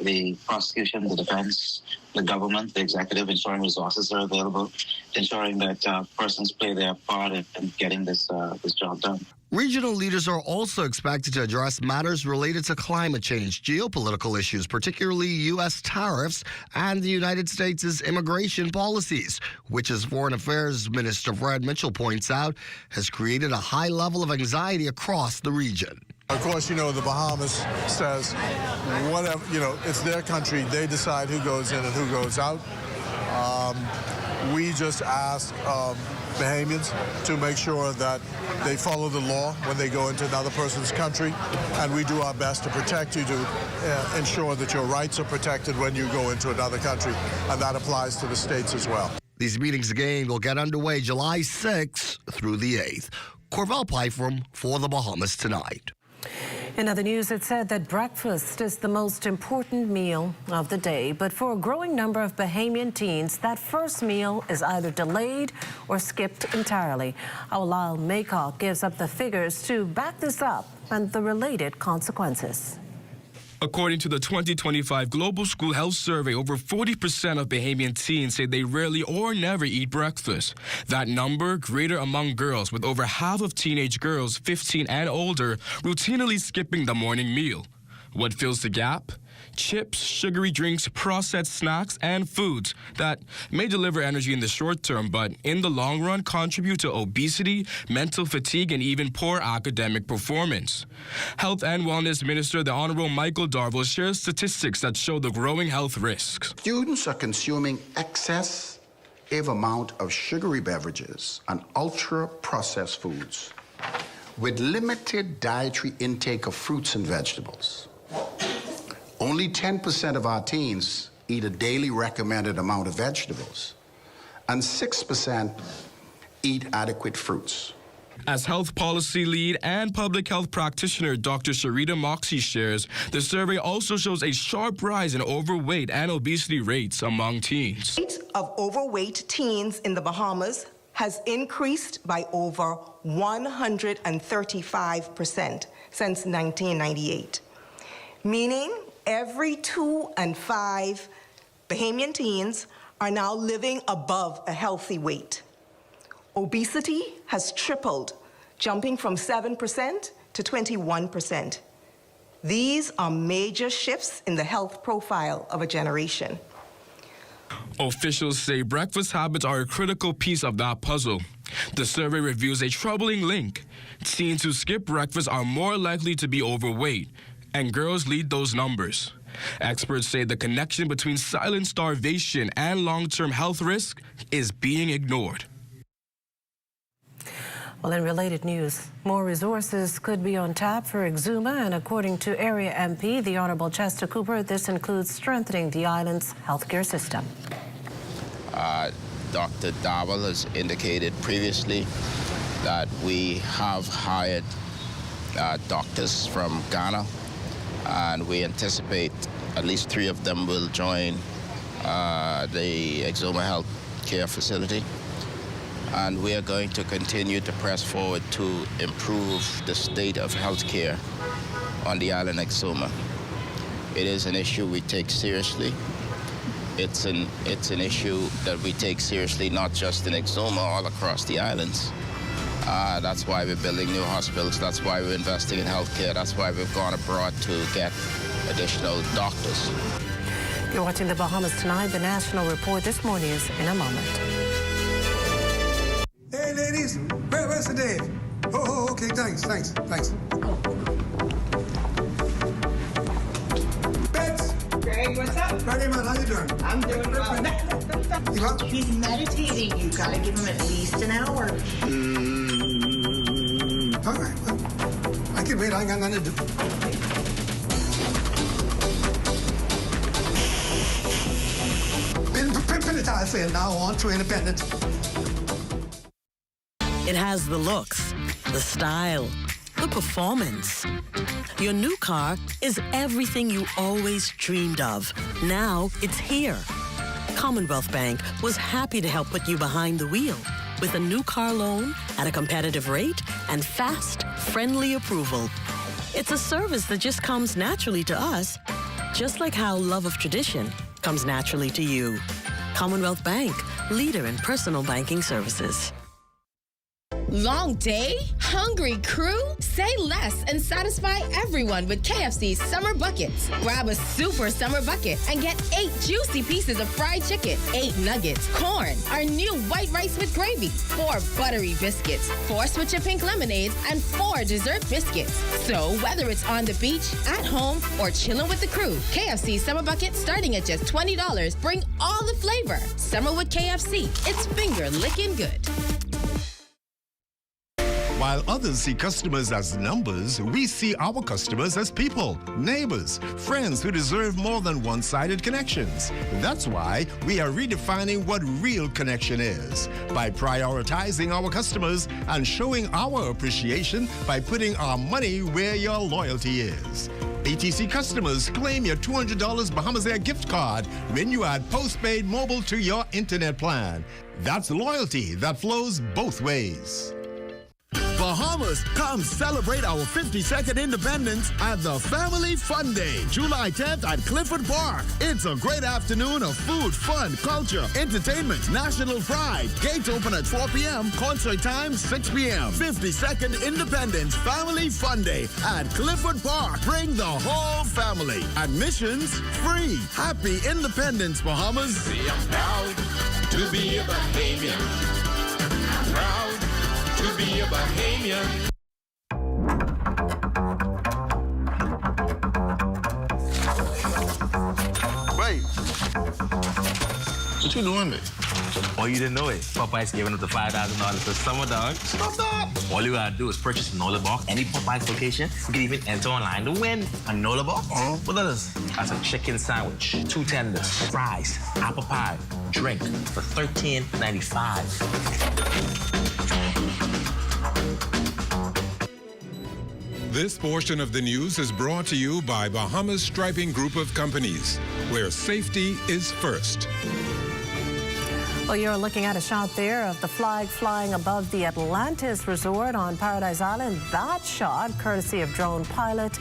The prosecution, the defense, the government, the executive, ensuring resources are available, ensuring that persons play their part in getting this job done. Regional leaders are also expected to address matters related to climate change, geopolitical issues, particularly U.S. tariffs, and the United States' immigration policies, which, as Foreign Affairs Minister Fred Mitchell points out, has created a high level of anxiety across the region. Of course, you know, the Bahamas says, whatever, you know, it's their country. They decide who goes in and who goes out. We just ask Bahamians to make sure that they follow the law when they go into another person's country, and we do our best to protect you, to ensure that your rights are protected when you go into another country, and that applies to the states as well. These meetings again will get underway July 6th through the 8th. Corvell Pyfrom for the Bahamas Tonight. In other news, it said that breakfast is the most important meal of the day. But for a growing number of Bahamian teens, that first meal is either delayed or skipped entirely. Our Lyle Maycock gives up the figures to back this up and the related consequences. According to the 2025 Global School Health Survey, over 40% of Bahamian teens say they rarely or never eat breakfast. That number greater among girls, with over half of teenage girls 15 and older routinely skipping the morning meal. What fills the gap? Chips, sugary drinks, processed snacks, and foods that may deliver energy in the short term, but in the long run contribute to obesity, mental fatigue, and even poor academic performance. Health and Wellness Minister, the Honorable Michael Darville, shares statistics that show the growing health risks. Students are consuming excessive amount of sugary beverages and ultra-processed foods with limited dietary intake of fruits and vegetables. Only 10% of our teens eat a daily recommended amount of vegetables, and 6% eat adequate fruits. As health policy lead and public health practitioner Dr. Sharita Moxie shares, the survey also shows a sharp rise in overweight and obesity rates among teens. The rate of overweight teens in the Bahamas has increased by over 135% since 1998, meaning every 2 and 5 Bahamian teens are now living above a healthy weight. Obesity has tripled, jumping from 7% to 21%. These are major shifts in the health profile of a generation. Officials say breakfast habits are a critical piece of that puzzle. The survey reveals a troubling link. Teens who skip breakfast are more likely to be overweight, and girls lead those numbers. Experts say the connection between silent starvation and long-term health risk is being ignored. Well, in related news, more resources could be on tap for Exuma, and according to Area MP, the Honorable Chester Cooper, this includes strengthening the island's healthcare system. Dr. Darville has indicated previously that we have hired doctors from Ghana, and we anticipate at least 3 of them will join the Exuma Health Care Facility. And we are going to continue to press forward to improve the state of health care on the island Exuma. It is an issue we take seriously. It's an issue that we take seriously not just in Exuma, all across the islands. That's why we're building new hospitals. That's why we're investing in healthcare. That's why we've gone abroad to get additional doctors. You're watching the Bahamas Tonight. The National Report this morning is in a moment. Hey, ladies, where's the Dave? Oh, okay, thanks. Bets. Greg, what's up? Ready, man, how you doing? I'm doing well. He's meditating. You gotta give him at least an hour. All right, well, I can wait. I got nothing to do. Pin saying now on to independence. It has the looks, the style, the performance. Your new car is everything you always dreamed of. Now it's here. Commonwealth Bank was happy to help put you behind the wheel with a new car loan at a competitive rate and fast, friendly approval. It's a service that just comes naturally to us, just like how love of tradition comes naturally to you. Commonwealth Bank, leader in personal banking services. Long day? Hungry crew? Say less and satisfy everyone with KFC's Summer Buckets. Grab a super summer bucket and get 8 juicy pieces of fried chicken, 8 nuggets, corn, our new white rice with gravy, 4 buttery biscuits, 4 Switcher Pink lemonades, and 4 dessert biscuits. So whether it's on the beach, at home, or chilling with the crew, KFC's Summer Bucket starting at just $20. Bring all the flavor. Summer with KFC. It's finger licking good. While others see customers as numbers, we see our customers as people, neighbors, friends who deserve more than one-sided connections. That's why we are redefining what real connection is by prioritizing our customers and showing our appreciation by putting our money where your loyalty is. BTC customers, claim your $200 Bahamas Air gift card when you add postpaid mobile to your internet plan. That's loyalty that flows both ways. Bahamas, come celebrate our 52nd independence at the Family Fun Day, July 10th at Clifford Park. It's a great afternoon of food, fun, culture, entertainment, national pride. Gates open at 4 p.m., concert time 6 p.m. 52nd Independence Family Fun Day at Clifford Park. Bring the whole family. Admissions free. Happy Independence, Bahamas. See, I'm proud to be a Bahamian. I'm proud to be a Bahamian. Wait. What you doing there? Oh, you didn't know it? Popeye's giving up the $5,000 for summer, dog. Stop that. All you gotta do is purchase a NOLA box, any Popeye's location. You can even enter online to win a NOLA box. What is this? That's a chicken sandwich, 2 tenders, fries, apple pie, drink for $13.95. This portion of the news is brought to you by Bahamas Striping Group of Companies, where safety is first. Well, you're looking at a shot there of the flag flying above the Atlantis Resort on Paradise Island. That shot, courtesy of drone pilot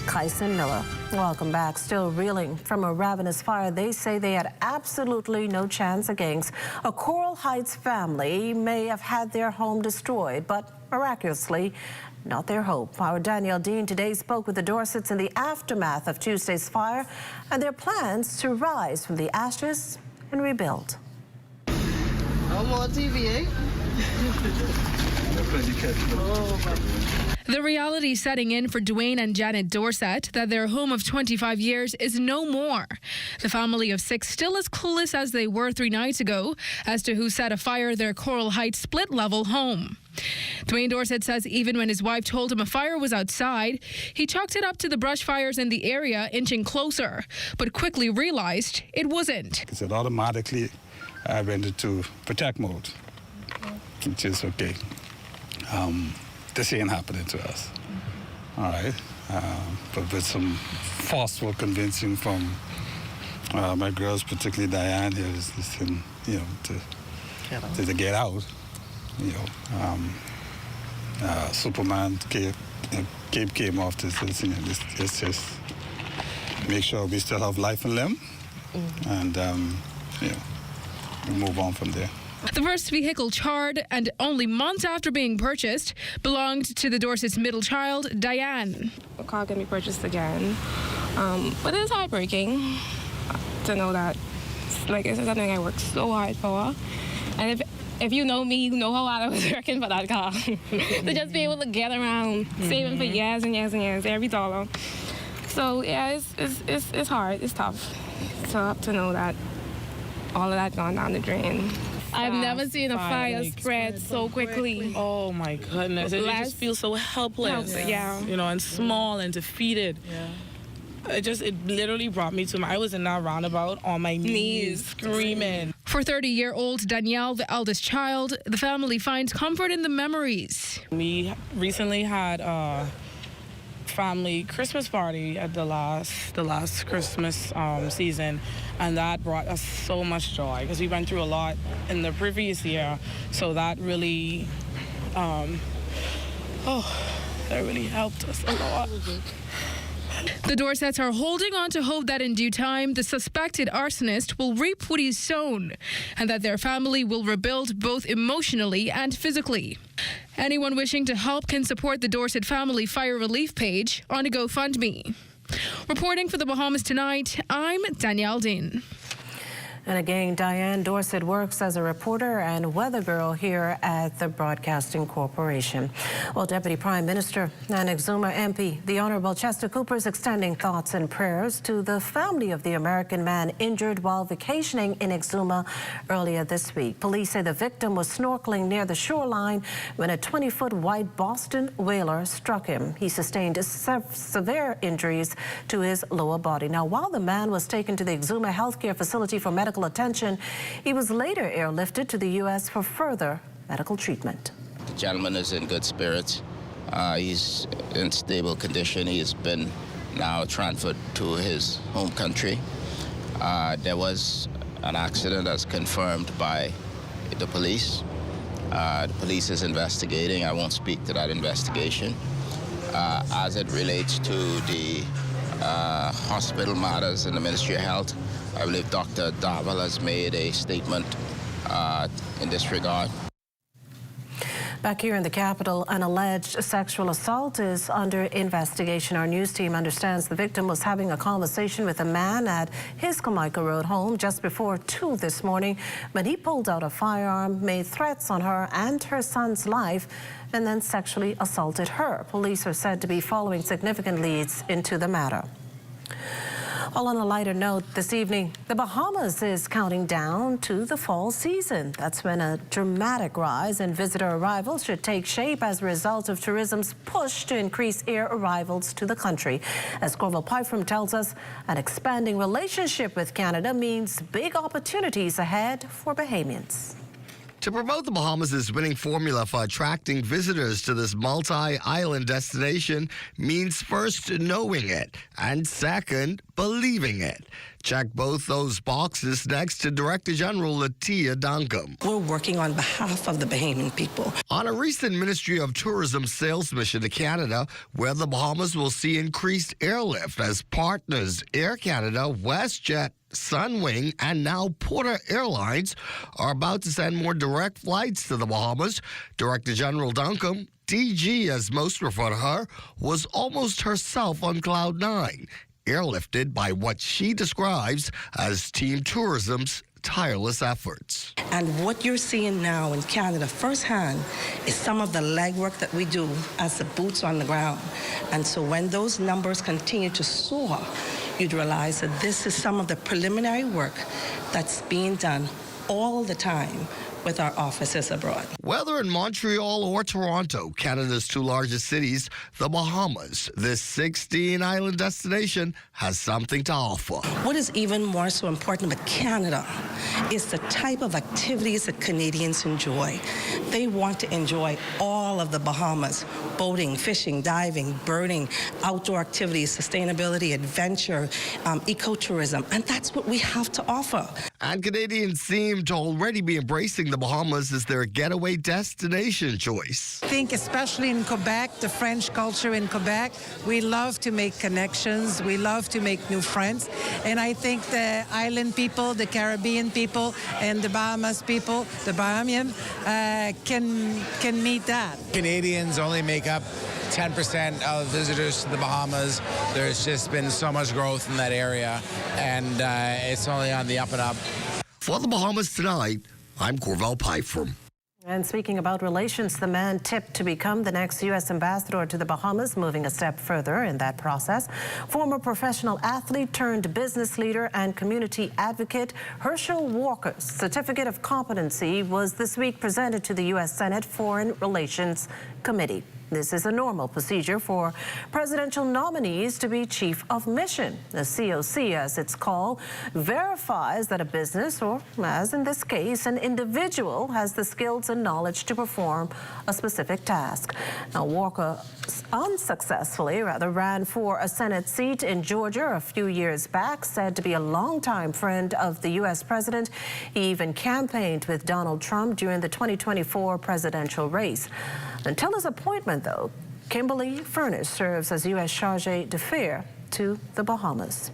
Kyson Miller. Welcome back. Still reeling from a ravenous fire they say they had absolutely no chance against. A Coral Heights family may have had their home destroyed, but miraculously, not their hope. Our Danielle Dean today spoke with the Dorsets in the aftermath of Tuesday's fire and their plans to rise from the ashes and rebuild. No more TV, eh? The reality setting in for Dwayne and Janet Dorset that their home of 25 years is no more. The family of 6 still as clueless as they were 3 nights ago as to who set afire their Coral Heights split-level home. Dwayne Dorset says even when his wife told him a fire was outside, he chalked it up to the brush fires in the area inching closer, but quickly realized it wasn't. It automatically went into protect mode, which is okay. This ain't happening to us. All right. But with some forceful convincing from my girls, particularly Diane here, to get out. Superman came off this. It's just make sure we still have life and limb, and we move on from there. The first vehicle charred and only months after being purchased belonged to the Dorset's middle child, Diane. The car can be purchased again, but it's heartbreaking to know that, like, it's something I worked so hard for. And if you know me, you know how hard I was working for that car. To just be able to get around, saving for years and years and years, every dollar. So yeah, it's hard, it's tough. To know that all of that gone down the drain. I've never seen a fire spread so quickly. Oh my goodness, it just feels so helpless. Yeah. You know, and small and defeated. Yeah. It literally brought me to I was in that roundabout on my knees screaming. For 30-year-old Danielle, the eldest child, the family finds comfort in the memories. We recently had a family Christmas party at the last Christmas season, and that brought us so much joy because we went through a lot in the previous year. So that really, that really helped us a lot. The Dorsets are holding on to hope that in due time, the suspected arsonist will reap what he's sown and that their family will rebuild both emotionally and physically. Anyone wishing to help can support the Dorset Family Fire Relief page on a GoFundMe. Reporting for the Bahamas Tonight, I'm Danielle Dean. And again, Diane Dorset works as a reporter and weather girl here at the Broadcasting Corporation. Well, Deputy Prime Minister and Exuma MP, the Honourable Chester Cooper, is extending thoughts and prayers to the family of the American man injured while vacationing in Exuma earlier this week. Police say the victim was snorkeling near the shoreline when a 20-foot white Boston whaler struck him. He sustained severe injuries to his lower body. Now, while the man was taken to the Exuma Healthcare Facility for medical attention, he was later airlifted to the U.S. for further medical treatment. The gentleman is in good spirits. He's in stable condition. He's been now transferred to his home country. There was an accident as confirmed by the police. The police is investigating. I won't speak to that investigation. As it relates to the hospital matters in the Ministry of Health, I believe Dr. Darwell has made a statement in this regard. Back here in the capital, an alleged sexual assault is under investigation. Our news team understands the victim was having a conversation with a man at his Kamika Road home just before 2 this morning when he pulled out a firearm, made threats on her and her son's life, and then sexually assaulted her. Police are said to be following significant leads into the matter. Well, on a lighter note, this evening, the Bahamas is counting down to the fall season. That's when a dramatic rise in visitor arrivals should take shape as a result of tourism's push to increase air arrivals to the country. As Corval Pyfrom tells us, an expanding relationship with Canada means big opportunities ahead for Bahamians. To promote the Bahamas' winning formula for attracting visitors to this multi-island destination means first knowing it and second, believing it. Check both those boxes next to Director General Latia Duncombe. We're working on behalf of the Bahamian people. On a recent Ministry of Tourism sales mission to Canada, where the Bahamas will see increased airlift as partners Air Canada, WestJet, Sunwing, and now Porter Airlines are about to send more direct flights to the Bahamas. Director General Duncombe, DG as most refer to her, was almost herself on Cloud 9, airlifted by what she describes as Team Tourism's tireless efforts. And what you're seeing now in Canada firsthand is some of the legwork that we do as the boots on the ground. And so when those numbers continue to soar, you'd realize that this is some of the preliminary work that's being done all the time with our offices abroad. Whether in Montreal or Toronto, Canada's two largest cities, the Bahamas, this 16-island destination has something to offer. What is even more so important about Canada is the type of activities that Canadians enjoy. They want to enjoy all of the Bahamas: boating, fishing, diving, birding, outdoor activities, sustainability, adventure, ecotourism, and that's what we have to offer. And Canadians seem to already be embracing the Bahamas as their getaway destination choice. I think especially in Quebec, the French culture in Quebec, we love to make connections, we love to make new friends, and I think the island people, the Caribbean people, and the Bahamas people, the Bahamian, can meet that. Canadians only make up 10% of visitors to the Bahamas. There's just been so much growth in that area, and it's only on the up and up. For the Bahamas Tonight, I'm Corval Pifram. And speaking about relations, the man tipped to become the next U.S. ambassador to the Bahamas, moving a step further in that process. Former professional athlete turned business leader and community advocate Herschel Walker's certificate of competency was this week presented to the U.S. Senate Foreign Relations Committee. This is a normal procedure for presidential nominees to be chief of mission. The COC, as it's called, verifies that a business, or as in this case, an individual, has the skills and knowledge to perform a specific task. Now, Walker unsuccessfully, ran for a Senate seat in Georgia a few years back, said to be a longtime friend of the U.S. president. He even campaigned with Donald Trump during the 2024 presidential race. Until his appointment, though, Kimberly Furness serves as U.S. Chargé d'Affaires to the Bahamas.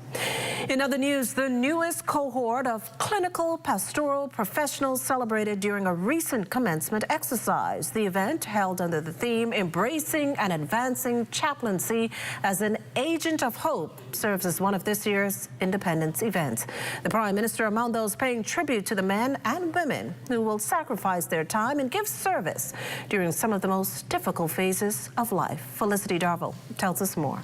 In other news, the newest cohort of clinical pastoral professionals celebrated during a recent commencement exercise. The event, held under the theme Embracing and Advancing Chaplaincy as an Agent of Hope, serves as one of this year's Independence events. The Prime Minister among those paying tribute to the men and women who will sacrifice their time and give service during some of the most difficult phases of life. Felicity Darville tells us more.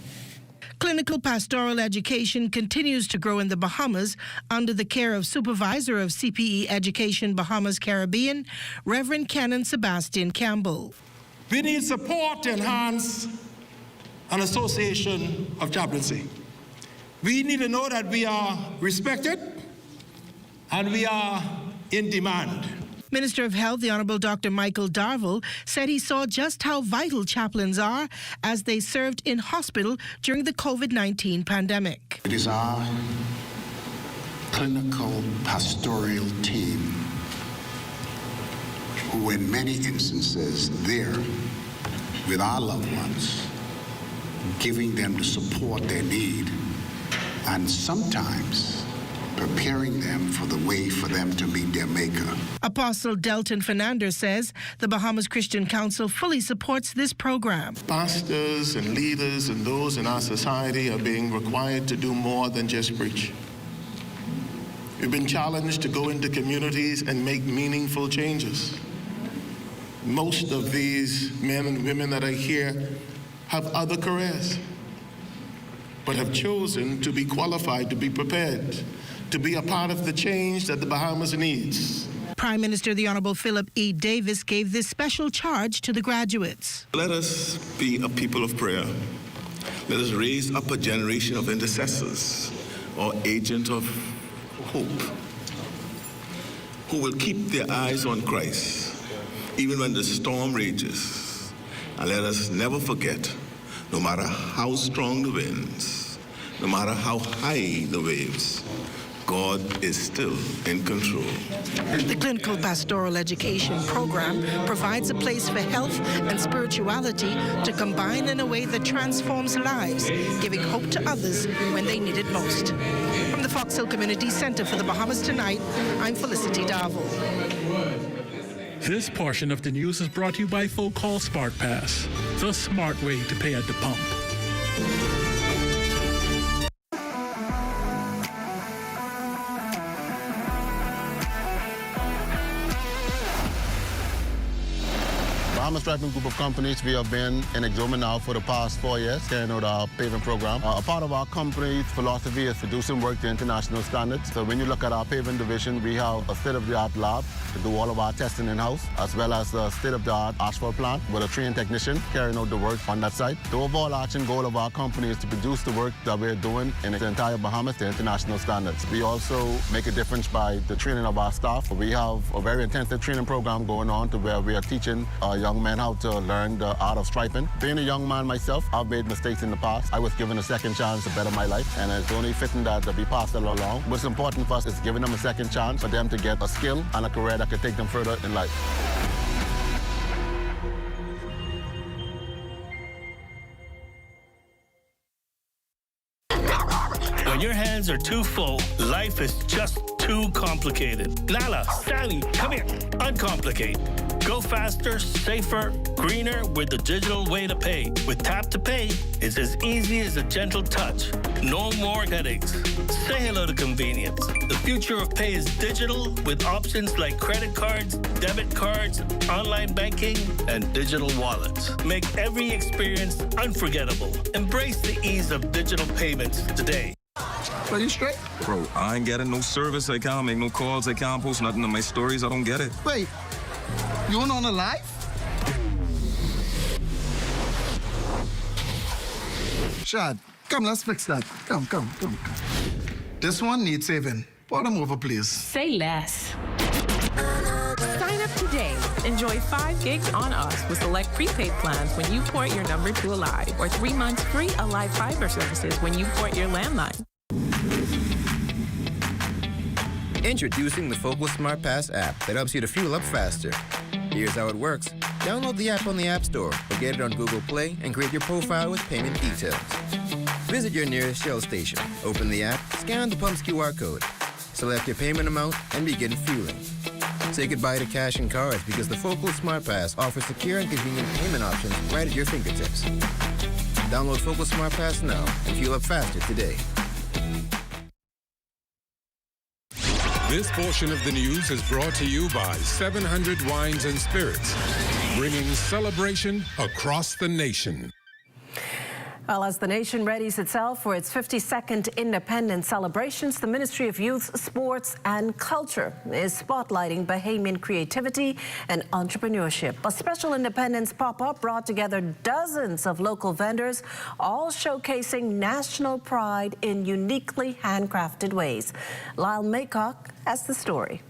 Clinical pastoral education continues to grow in the Bahamas under the care of Supervisor of CPE Education Bahamas Caribbean, Reverend Canon Sebastian Campbell. We need support to enhance an association of chaplaincy. We need to know that we are respected and we are in demand. Minister of Health, the Honourable Dr. Michael Darville, said he saw just how vital chaplains are as they served in hospital during the COVID-19 pandemic. It is our clinical pastoral team who in many instances there with our loved ones, giving them the support they need and sometimes preparing them for the way for them to meet their Maker. Apostle Delton Fernandez says the Bahamas Christian Council fully supports this program. Pastors and leaders and those in our society are being required to do more than just preach. We've been challenged to go into communities and make meaningful changes. Most of these men and women that are here have other careers, but have chosen to be qualified, to be prepared, to be a part of the change that the Bahamas needs. Prime Minister the Honourable Philip E. Davis gave this special charge to the graduates. Let us be a people of prayer. Let us raise up a generation of intercessors or agents of hope who will keep their eyes on Christ even when the storm rages. And let us never forget, no matter how strong the winds, no matter how high the waves, God is still in control. The Clinical Pastoral Education Program provides a place for health and spirituality to combine in a way that transforms lives, giving hope to others when they need it most. From the Fox Hill Community Center for the Bahamas Tonight, I'm Felicity Darville. This portion of the news is brought to you by Folk Call Smart Pass, the smart way to pay at the pump. Bahamas Striping Group of Companies, we have been in Exoma now for the past 4 years, carrying out our paving program. A part of our company's philosophy is to do some work to international standards. So when you look at our paving division, we have a state-of-the-art lab to do all of our testing in-house, as well as a state-of-the-art asphalt plant with a trained technician carrying out the work on that site. The overarching goal of our company is to produce the work that we're doing in the entire Bahamas to international standards. We also make a difference by the training of our staff. We have a very intensive training program going on to where we are teaching our young young men how to learn the art of striping. Being a young man myself, I've made mistakes in the past. I was given a second chance to better my life, and it's only fitting that to be passed along. What's important for us is giving them a second chance for them to get a skill and a career that could take them further in life. When your hands are too full, life is just too complicated. Lala, Sally, come here. Uncomplicate. Go faster, safer, greener with the digital way to pay. With Tap to Pay, it's as easy as a gentle touch. No more headaches. Say hello to convenience. The future of pay is digital with options like credit cards, debit cards, online banking, and digital wallets. Make every experience unforgettable. Embrace the ease of digital payments today. Are you straight? Bro, I ain't getting no service. I can't make no calls. I can't post nothing on my stories. I don't get it. Wait, you on the live? Shad, come, let's fix that. Come. This one needs saving. Pour them over, please. Say less. Sign up today. Enjoy 5 gigs on us with select prepaid plans when you port your number to Alive, or 3 months free Alive Fiber services when you port your landline. Introducing the Focal Smart Pass app that helps you to fuel up faster. Here's how it works. Download the app on the App Store or get it on Google Play and create your profile with payment details. Visit your nearest Shell station, open the app, scan the pump's QR code, select your payment amount, and begin fueling. Say goodbye to cash and cards because the Focal Smart Pass offers secure and convenient payment options right at your fingertips. Download Focal Smart Pass now and fuel up faster today. This portion of the news is brought to you by 700 Wines and Spirits, bringing celebration across the nation. Well, as the nation readies itself for its 52nd independence celebrations, the Ministry of Youth, Sports and Culture is spotlighting Bahamian creativity and entrepreneurship. A special independence pop-up brought together dozens of local vendors, all showcasing national pride in uniquely handcrafted ways. Lyle Maycock has the story.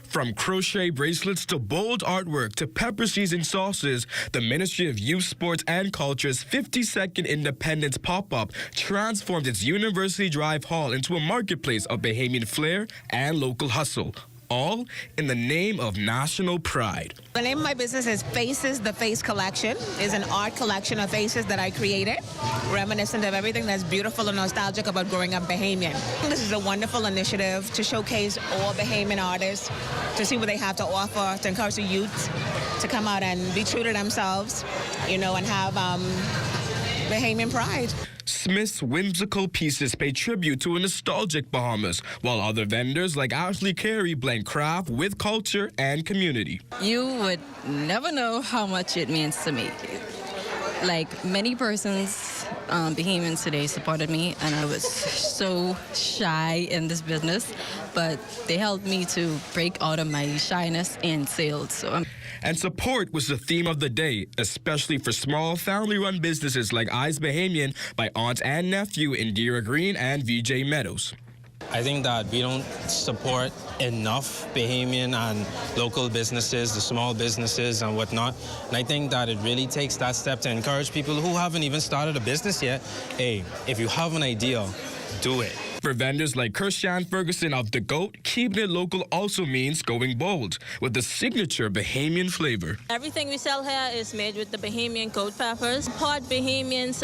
From crochet bracelets to bold artwork to pepper seasoned sauces, the Ministry of Youth, Sports and Culture's 52nd Independence pop-up transformed its University Drive Hall into a marketplace of Bahamian flair and local hustle, all in the name of national pride. The name of my business is Faces, the Face Collection. It's an art collection of faces that I created, reminiscent of everything that's beautiful and nostalgic about growing up Bahamian. This is a wonderful initiative to showcase all Bahamian artists, to see what they have to offer, to encourage the youth to come out and be true to themselves, you know, and have Bahamian pride. Smith's whimsical pieces pay tribute to a nostalgic Bahamas, while other vendors like Ashley Carey blend craft with culture and community. You would never know how much it means to me. Like many persons, Bahamians today supported me, and I was so shy in this business, but they helped me to break out of my shyness in sales. And support was the theme of the day, especially for small family-run businesses like Eyes Bahamian by Aunt and Nephew Indira Green and VJ Meadows. I think that we don't support enough Bahamian and local businesses, the small businesses and whatnot. And I think that it really takes that step to encourage people who haven't even started a business yet. Hey, if you have an idea, do it. For vendors like Kirshan Ferguson of The Goat, keeping it local also means going bold with the signature Bahamian flavor. Everything we sell here is made with the Bahamian goat peppers. Support Bahamians,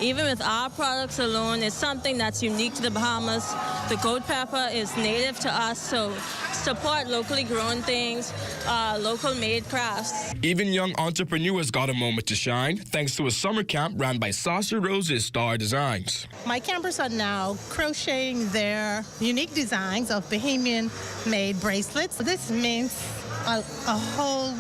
even with our products alone, it's something that's unique to the Bahamas. The goat pepper is native to us, so support locally grown things, local made crafts. Even young entrepreneurs got a moment to shine thanks to a summer camp run by Sasha Rose's Star Designs. My campers are now crocheting their unique designs of Bahamian-made bracelets. This means a whole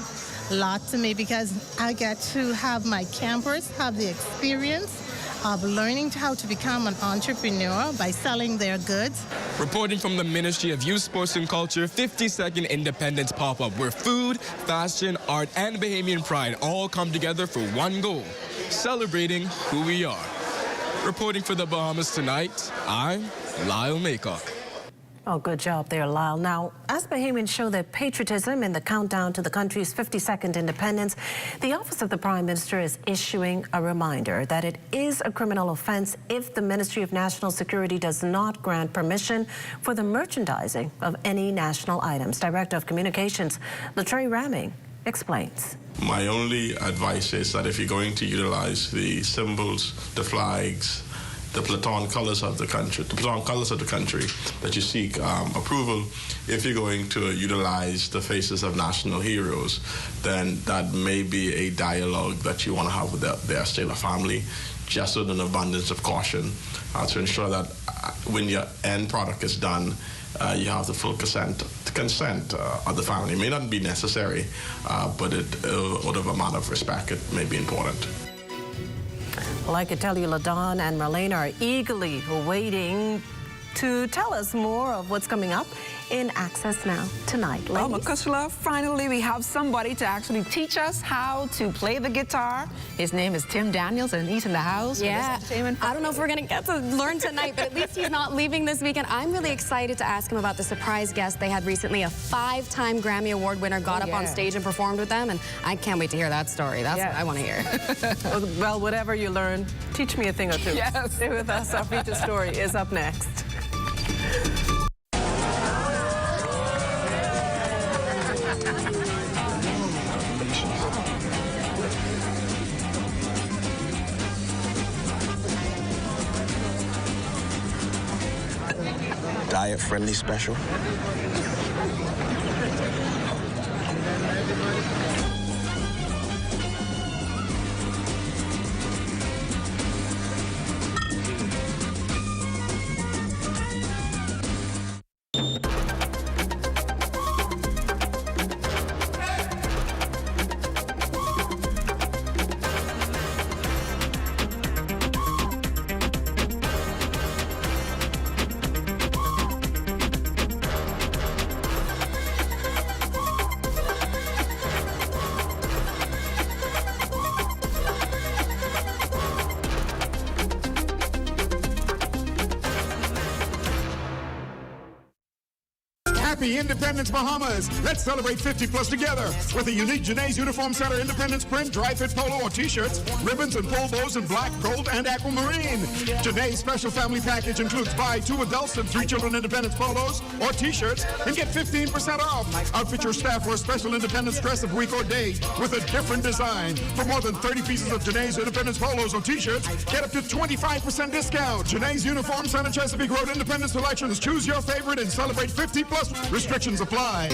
lot to me because I get to have my campers have the experience of learning how to become an entrepreneur by selling their goods. Reporting from the Ministry of Youth, Sports and Culture, 52nd Independence pop-up, where food, fashion, art, and Bahamian pride all come together for one goal, celebrating who we are. Reporting for the Bahamas Tonight, I'm Lyle Maycock. Oh, good job there, Lyle. Now, as Bahamians show their patriotism in the countdown to the country's 52nd independence, the Office of the Prime Minister is issuing a reminder that it is a criminal offense if the Ministry of National Security does not grant permission for the merchandising of any national items. Director of Communications, Latrey Ramming, explains. My only advice is that if you're going to utilize the symbols, the flags, the Platon colors of the country, that you seek approval. If you're going to utilize the faces of national heroes, then that may be a dialogue that you want to have with their Sailor family, just with an abundance of caution to ensure that when your end product is done, you have the full consent of the family. It may not be necessary, but out of a matter of respect, it may be important. Well, I could tell you LaDawn and Marlene are eagerly waiting to tell us more of what's coming up in Access Now tonight. Well, Makushala, finally we have somebody to actually teach us how to play the guitar. His name is Tim Daniels, and he's in the house. Yeah, I don't know if we're going to get to learn tonight, but at least he's not leaving this weekend. I'm really excited to ask him about the surprise guest they had recently. A 5-time Grammy Award winner got up on stage and performed with them, and I can't wait to hear that story. That's what I want to hear. Well, whatever you learn, teach me a thing or two. Yes. Stay with us. Our feature story is up next. Diet-friendly special. Happy Independence Bahamas! Let's celebrate 50 plus together with a unique Janae's Uniform Center Independence print, dry fit polo or t-shirts, ribbons and pole bows in black, gold, and aquamarine. Janae's special family package includes buy 2 adults and 3 children Independence polos or t-shirts and get 15% off. Outfit your staff for a special Independence dress of week or day with a different design. For more than 30 pieces of Janae's Independence polos or t-shirts, get up to 25% discount. Janae's Uniform Center Chesapeake Road Independence Selections. Choose your favorite and celebrate 50 plus. Restrictions apply.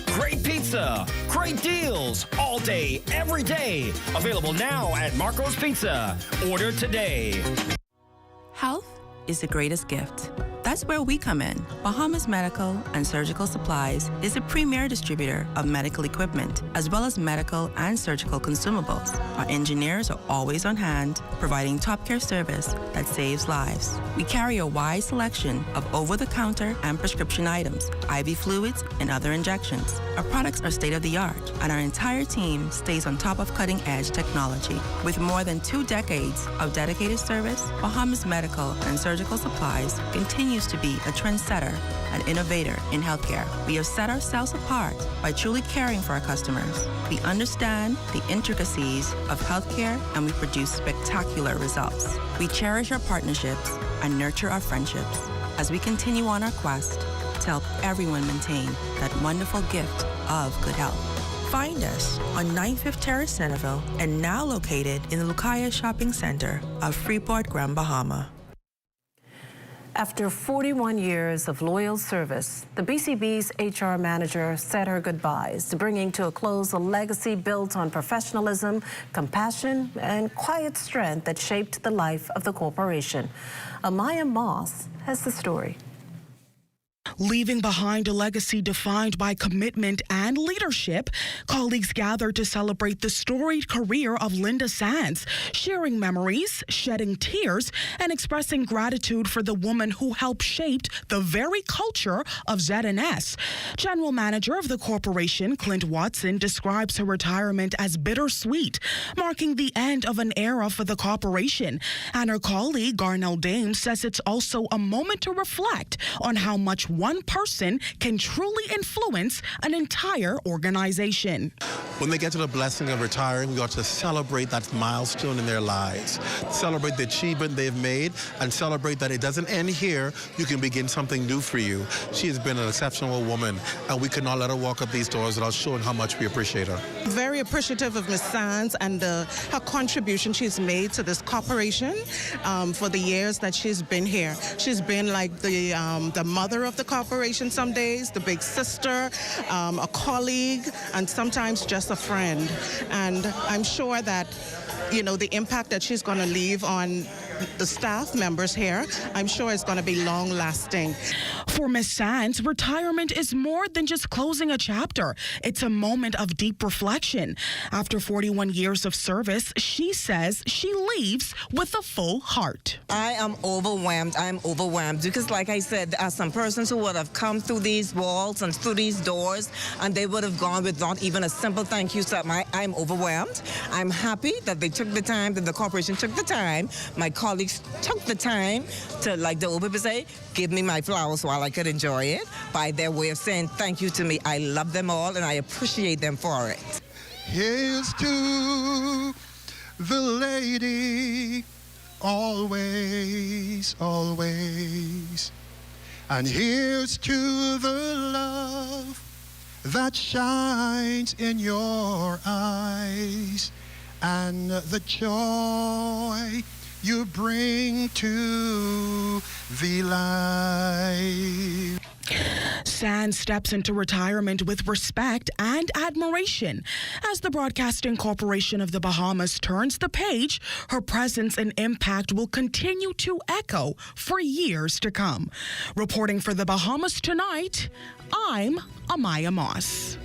Great pizza, great deals, all day, every day. Available now at Marco's Pizza. Order today. Health is the greatest gift. That's where we come in. Bahamas Medical and Surgical Supplies is a premier distributor of medical equipment, as well as medical and surgical consumables. Our engineers are always on hand, providing top care service that saves lives. We carry a wide selection of over-the-counter and prescription items, IV fluids, and other injections. Our products are state-of-the-art, and our entire team stays on top of cutting-edge technology. With more than 2 decades of dedicated service, Bahamas Medical and Surgical Supplies continues to be a trendsetter and innovator in healthcare. We have set ourselves apart by truly caring for our customers. We understand the intricacies of healthcare, and we produce spectacular results. We cherish our partnerships and nurture our friendships as we continue on our quest to help everyone maintain that wonderful gift of good health. Find us on 95th Terrace, Centerville, and now located in the Lucaya Shopping Center of Freeport, Grand Bahama. After 41 years of loyal service, the BCB's HR manager said her goodbyes, bringing to a close a legacy built on professionalism, compassion, and quiet strength that shaped the life of the corporation. Amaya Moss has the story. Leaving behind a legacy defined by commitment and leadership, colleagues gathered to celebrate the storied career of Linda Sands, sharing memories, shedding tears, and expressing gratitude for the woman who helped shape the very culture of ZNS. General Manager of the corporation, Clint Watson, describes her retirement as bittersweet, marking the end of an era for the corporation. And her colleague, Garnell Dame, says it's also a moment to reflect on how much one person can truly influence an entire organization. When they get to the blessing of retiring, we ought to celebrate that milestone in their lives, celebrate the achievement they've made, and celebrate that it doesn't end here. You can begin something new for you. She has been an exceptional woman, and we cannot let her walk up these doors without showing how much we appreciate her. Very appreciative of Ms. Sands and her contribution she's made to this corporation for the years that she's been here. She's been like the mother of the corporation some days, the big sister, a colleague, and sometimes just a friend. And I'm sure that, you know, the impact that she's going to leave on the staff members here, I'm sure it's going to be long-lasting. For Ms. Sands, retirement is more than just closing a chapter. It's a moment of deep reflection. After 41 years of service, she says she leaves with a full heart. I am overwhelmed. I'm overwhelmed because, like I said, there are some persons who would have come through these walls and through these doors, and they would have gone with not even a simple thank you. So I'm overwhelmed. I'm happy that they took the time, that the corporation took the time. My colleagues took the time to, like the old people say, give me my flowers while I could enjoy it, by their way of saying thank you to me. I love them all and I appreciate them for it. Here's to the lady, always, always. And here's to the love that shines in your eyes, and the joy you bring to the life. Sands steps into retirement with respect and admiration. As the Broadcasting Corporation of the Bahamas turns the page, her presence and impact will continue to echo for years to come. Reporting for the Bahamas Tonight, I'm Amaya Moss.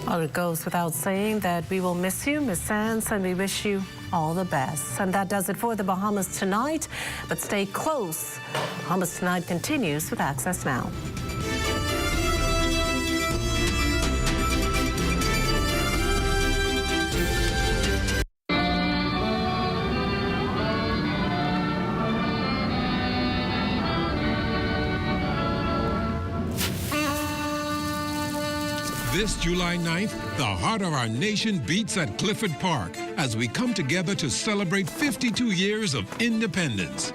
Well, it goes without saying that we will miss you, Ms. Sands, and we wish you all the best. And that does it for the Bahamas Tonight. But stay close. Bahamas Tonight continues with Access Now. This July 9th, the heart of our nation beats at Clifford Park as we come together to celebrate 52 years of independence.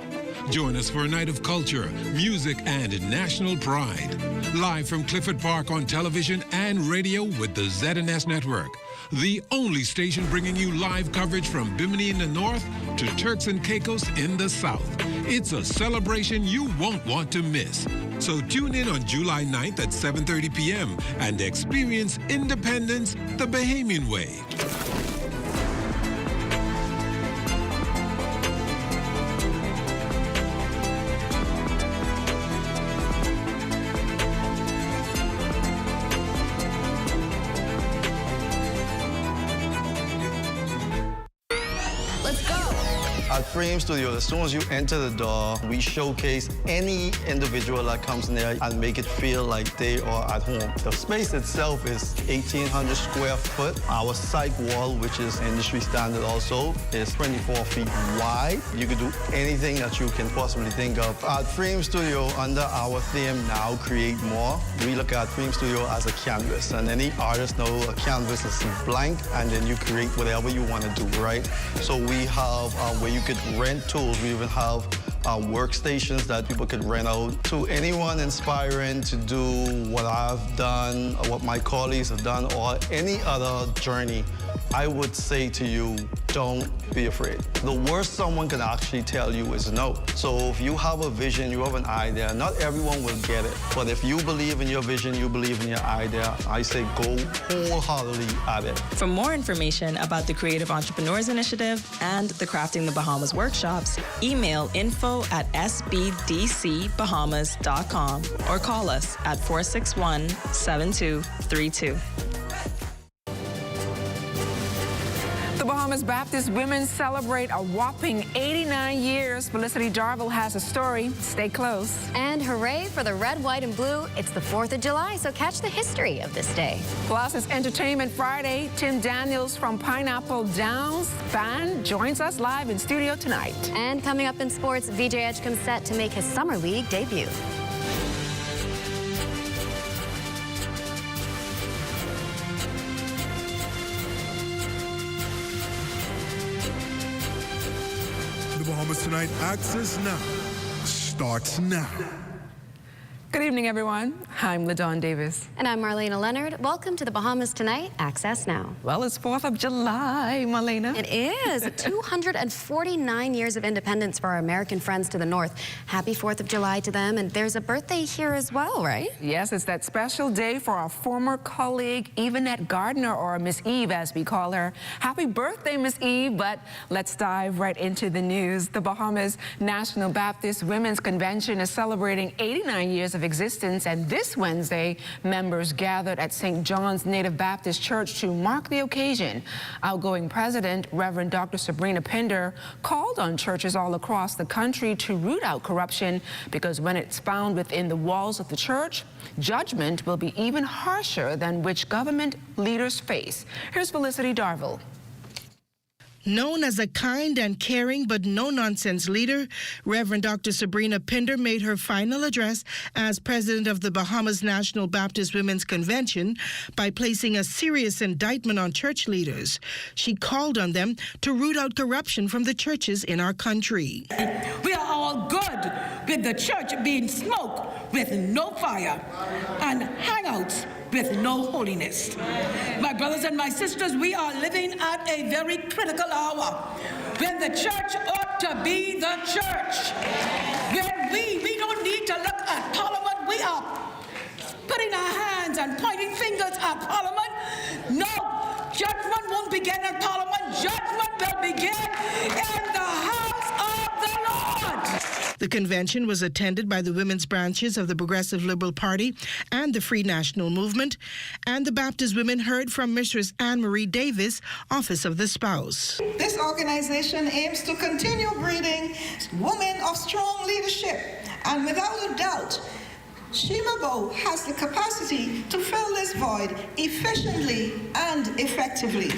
Join us for a night of culture, music, and national pride. Live from Clifford Park on television and radio with the ZNS Network. The only station bringing you live coverage from Bimini in the north to Turks and Caicos in the south. It's a celebration you won't want to miss. So tune in on July 9th at 7:30 p.m. and experience independence the Bahamian way. At Frame Studio, as soon as you enter the door, we showcase any individual that comes in there and make it feel like they are at home. The space itself is 1,800 square foot. Our side wall, which is industry standard also, is 24 feet wide. You can do anything that you can possibly think of. At Frame Studio, under our theme, Now Create More, we look at Frame Studio as a canvas. And any artist knows a canvas is blank, and then you create whatever you want to do, right? So we have where you could rent tools. We even have workstations that people could rent out to anyone inspiring to do what I've done, or what my colleagues have done, or any other journey I would say to you, don't be afraid. The worst someone can actually tell you is no. So if you have a vision, you have an idea, not everyone will get it. But if you believe in your vision, you believe in your idea, I say go wholeheartedly at it. For more information about the Creative Entrepreneurs Initiative and the Crafting the Bahamas workshops, email info@sbdcbahamas.com or call us at 461-7232. The Bahamas Baptist women celebrate a whopping 89 years. Felicity Darville has a story. Stay close. And hooray for the red, white, and blue. It's the 4th of July, so catch the history of this day. Plus, it's Entertainment Friday. Tim Daniels from Pineapple Downs fan joins us live in studio tonight. And coming up in sports, VJ Edgecombe set to make his Summer League debut. The Bahamas Tonight Access Now starts now. Good evening, everyone. I'm LaDawn Davis. And I'm Marlena Leonard. Welcome to the Bahamas Tonight Access Now. Well, it's 4th of July, Marlena. It is. 249 years of independence for our American friends to the north. Happy 4th of July to them. And there's a birthday here as well, right? Yes, it's that special day for our former colleague, Evanette Gardner, or Miss Eve, as we call her. Happy birthday, Miss Eve. But let's dive right into the news. The Bahamas National Baptist Women's Convention is celebrating 89 years of existence, and this Wednesday, members gathered at St. John's Native Baptist Church to mark the occasion. Outgoing President, Reverend Dr. Sabrina Pinder, called on churches all across the country to root out corruption because when it's found within the walls of the church, judgment will be even harsher than which government leaders face. Here's Felicity Darville. Known as a kind and caring but no-nonsense leader, Reverend Dr. Sabrina Pinder made her final address as president of the Bahamas National Baptist Women's Convention by placing a serious indictment on church leaders. She called on them to root out corruption from the churches in our country. We are all good with the church being smoke with no fire and hangouts with no holiness. My brothers and my sisters, we are living at a very critical hour when the church ought to be the church. When we don't need to look at Parliament. We are putting our hands and pointing fingers at Parliament. No, judgment won't begin in Parliament. Judgment will begin in the house of the Lord. The convention was attended by the women's branches of the Progressive Liberal Party and the Free National Movement, and the Baptist women heard from Mistress Anne-Marie Davis, Office of the Spouse. This organization aims to continue breeding women of strong leadership, and without a doubt, Shimabo has the capacity to fill this void efficiently and effectively.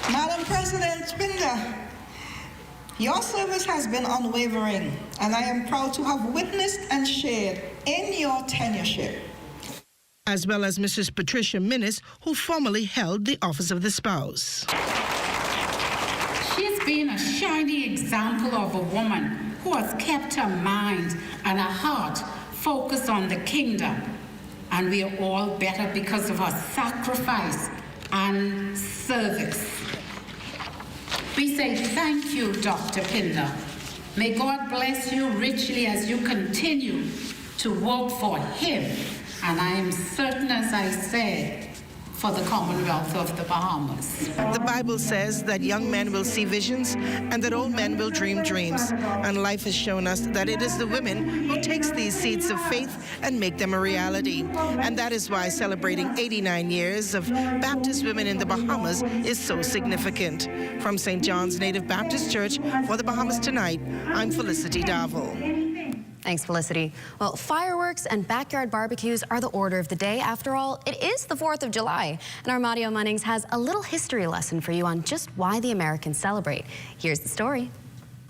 Madam President Pinder, your service has been unwavering, and I am proud to have witnessed and shared in your tenureship. As well as Mrs. Patricia Minnis, who formerly held the Office of the Spouse. She's been a shining example of a woman who has kept her mind and her heart focused on the kingdom. And we are all better because of her sacrifice and service. We say thank you, Dr. Pinder. May God bless you richly as you continue to work for Him. And I am certain, as I said, for the Commonwealth of the Bahamas. The Bible says that young men will see visions and that old men will dream dreams. And life has shown us that it is the women who takes these seeds of faith and make them a reality. And that is why celebrating 89 years of Baptist women in the Bahamas is so significant. From St. John's Native Baptist Church for the Bahamas Tonight, I'm Felicity Darville. Thanks, Felicity. Well, fireworks and backyard barbecues are the order of the day. After all, it is the 4th of July. And our Mario Munnings has a little history lesson for you on just why the Americans celebrate. Here's the story.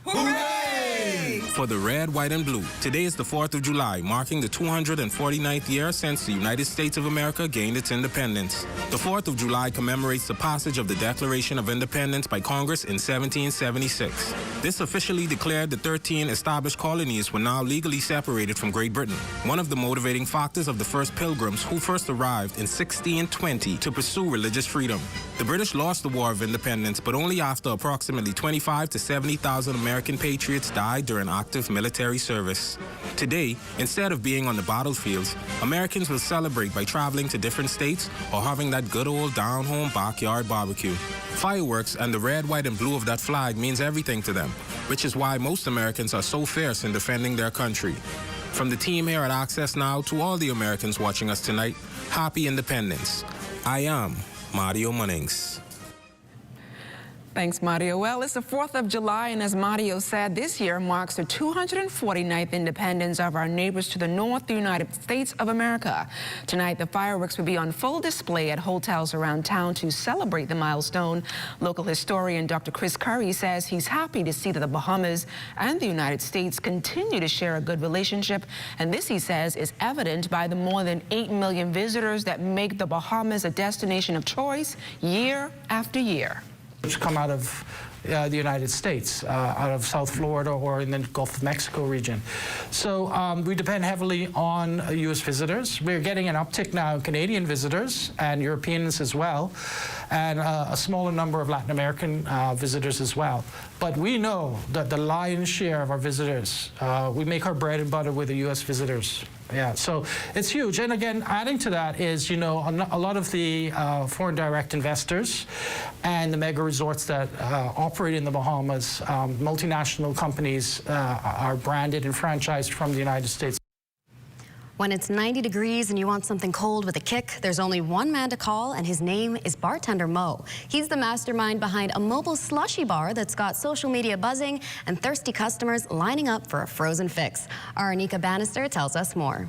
Hooray! for the red, white, and blue. Today is the 4th of July, marking the 249th year since the United States of America gained its independence. The 4th of July commemorates the passage of the Declaration of Independence by Congress in 1776. This officially declared the 13 established colonies were now legally separated from Great Britain, one of the motivating factors of the first pilgrims who first arrived in 1620 to pursue religious freedom. The British lost the War of Independence, but only after approximately 25 to 70,000 American patriots died during active military service. Today, instead of being on the battlefields, Americans will celebrate by traveling to different states or having that good old down-home backyard barbecue. Fireworks and the red, white, and blue of that flag means everything to them, which is why most Americans are so fierce in defending their country. From the team here at Access Now to all the Americans watching us tonight, happy independence. I am Mario Munnings. Thanks, Mario. Well, it's the 4th of July, and as Mario said, this year marks the 249th independence of our neighbors to the north, the United States of America. Tonight, the fireworks will be on full display at hotels around town to celebrate the milestone. Local historian Dr. Chris Curry says he's happy to see that the Bahamas and the United States continue to share a good relationship, and this, he says, is evident by the more than 8 million visitors that make the Bahamas a destination of choice year after year. Which come out of the United States, out of South Florida or in the Gulf of Mexico region. So we depend heavily on U.S. visitors. We're getting an uptick now in Canadian visitors and Europeans as well, and a smaller number of Latin American visitors as well. But we know that the lion's share of our visitors, we make our bread and butter with the U.S. visitors. Yeah, so it's huge. And again, adding to that is, you know, a lot of the foreign direct investors and the mega resorts that operate in the Bahamas, multinational companies are branded and franchised from the United States. When it's 90 degrees and you want something cold with a kick, there's only one man to call, and his name is Bartender Mo. He's the mastermind behind a mobile slushy bar that's got social media buzzing and thirsty customers lining up for a frozen fix. Our Anika Bannister tells us more.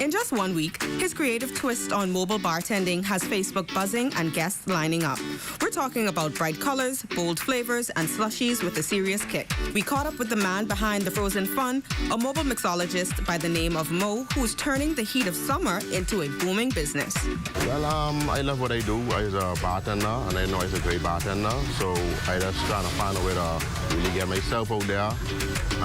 In just 1 week, his creative twist on mobile bartending has Facebook buzzing and guests lining up. We're talking about bright colors, bold flavors, and slushies with a serious kick. We caught up with the man behind the Frozen Fun, a mobile mixologist by the name of Mo, who's turning the heat of summer into a booming business. Well, I love what I do. I'm a bartender, and I know I'm a great bartender, so I just trying to find a way to really get myself out there.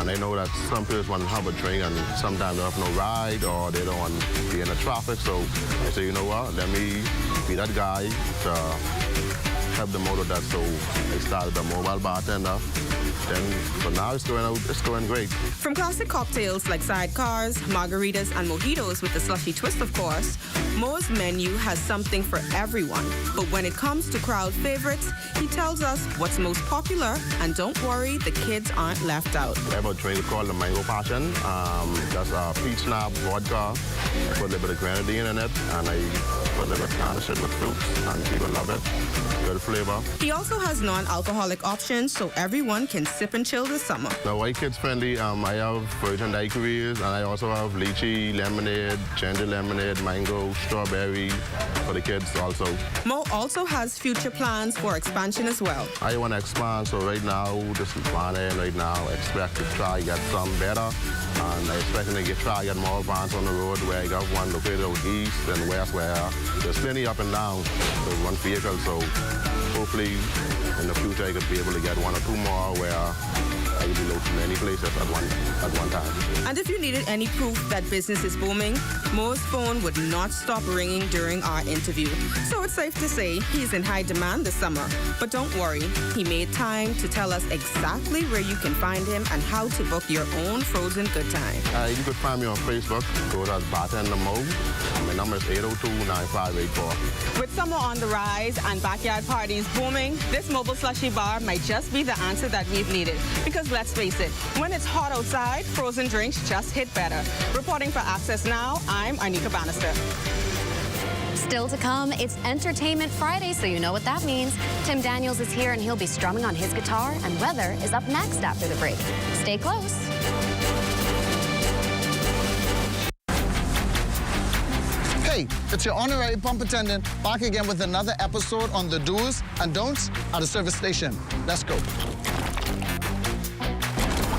And I know that some people want to have a drink, and sometimes they have no ride, or they don't want to be in the traffic, so I say, you know what, let me be that guy to help them out with that. So I started a mobile bartender. So now it's going great. From classic cocktails like sidecars, margaritas, and mojitos with the slushy twist, of course, Mo's menu has something for everyone. But when it comes to crowd favorites, he tells us what's most popular, and don't worry, the kids aren't left out. I have a drink called the Mango Passion. That's a peach snap vodka. I put a little bit of grenadine in it, and I put a little bit of garnish with fruit, and people love it. Good flavor. He also has non-alcoholic options, so everyone can sip and chill this summer. Now, white kids friendly, I have virgin daiquiris, and I also have lychee, lemonade, ginger lemonade, mango, strawberry for the kids also. Mo also has future plans for expansion as well. I want to expand, so right now, this is planning right now. I expect to try get some better, and I expect to try get more vans on the road, where I got one located out east and west, where there's plenty up and down with one vehicle, so hopefully in the future I could be able to get one or two more where I could be located in many places at one time. And if you needed any proof that business is booming, Mo's phone would not stop ringing during our interview. So it's safe to say he's in high demand this summer. But don't worry, he made time to tell us exactly where you can find him and how to book your own frozen good time. You could find me on Facebook. Go to Bartender Mo. My number is 802-9584. With summer on the rise and backyard parties booming, this mobile slushy bar might just be the answer that we've needed. Because let's face it, when it's hot outside, frozen drinks just hit better. Reporting for Access Now, I'm Anika Bannister. Still to come, it's Entertainment Friday, so you know what that means. Tim Daniels is here, and he'll be strumming on his guitar, and weather is up next after the break. Stay close. Hey, it's your honorary pump attendant back again with another episode on the do's and don'ts at a service station. Let's go.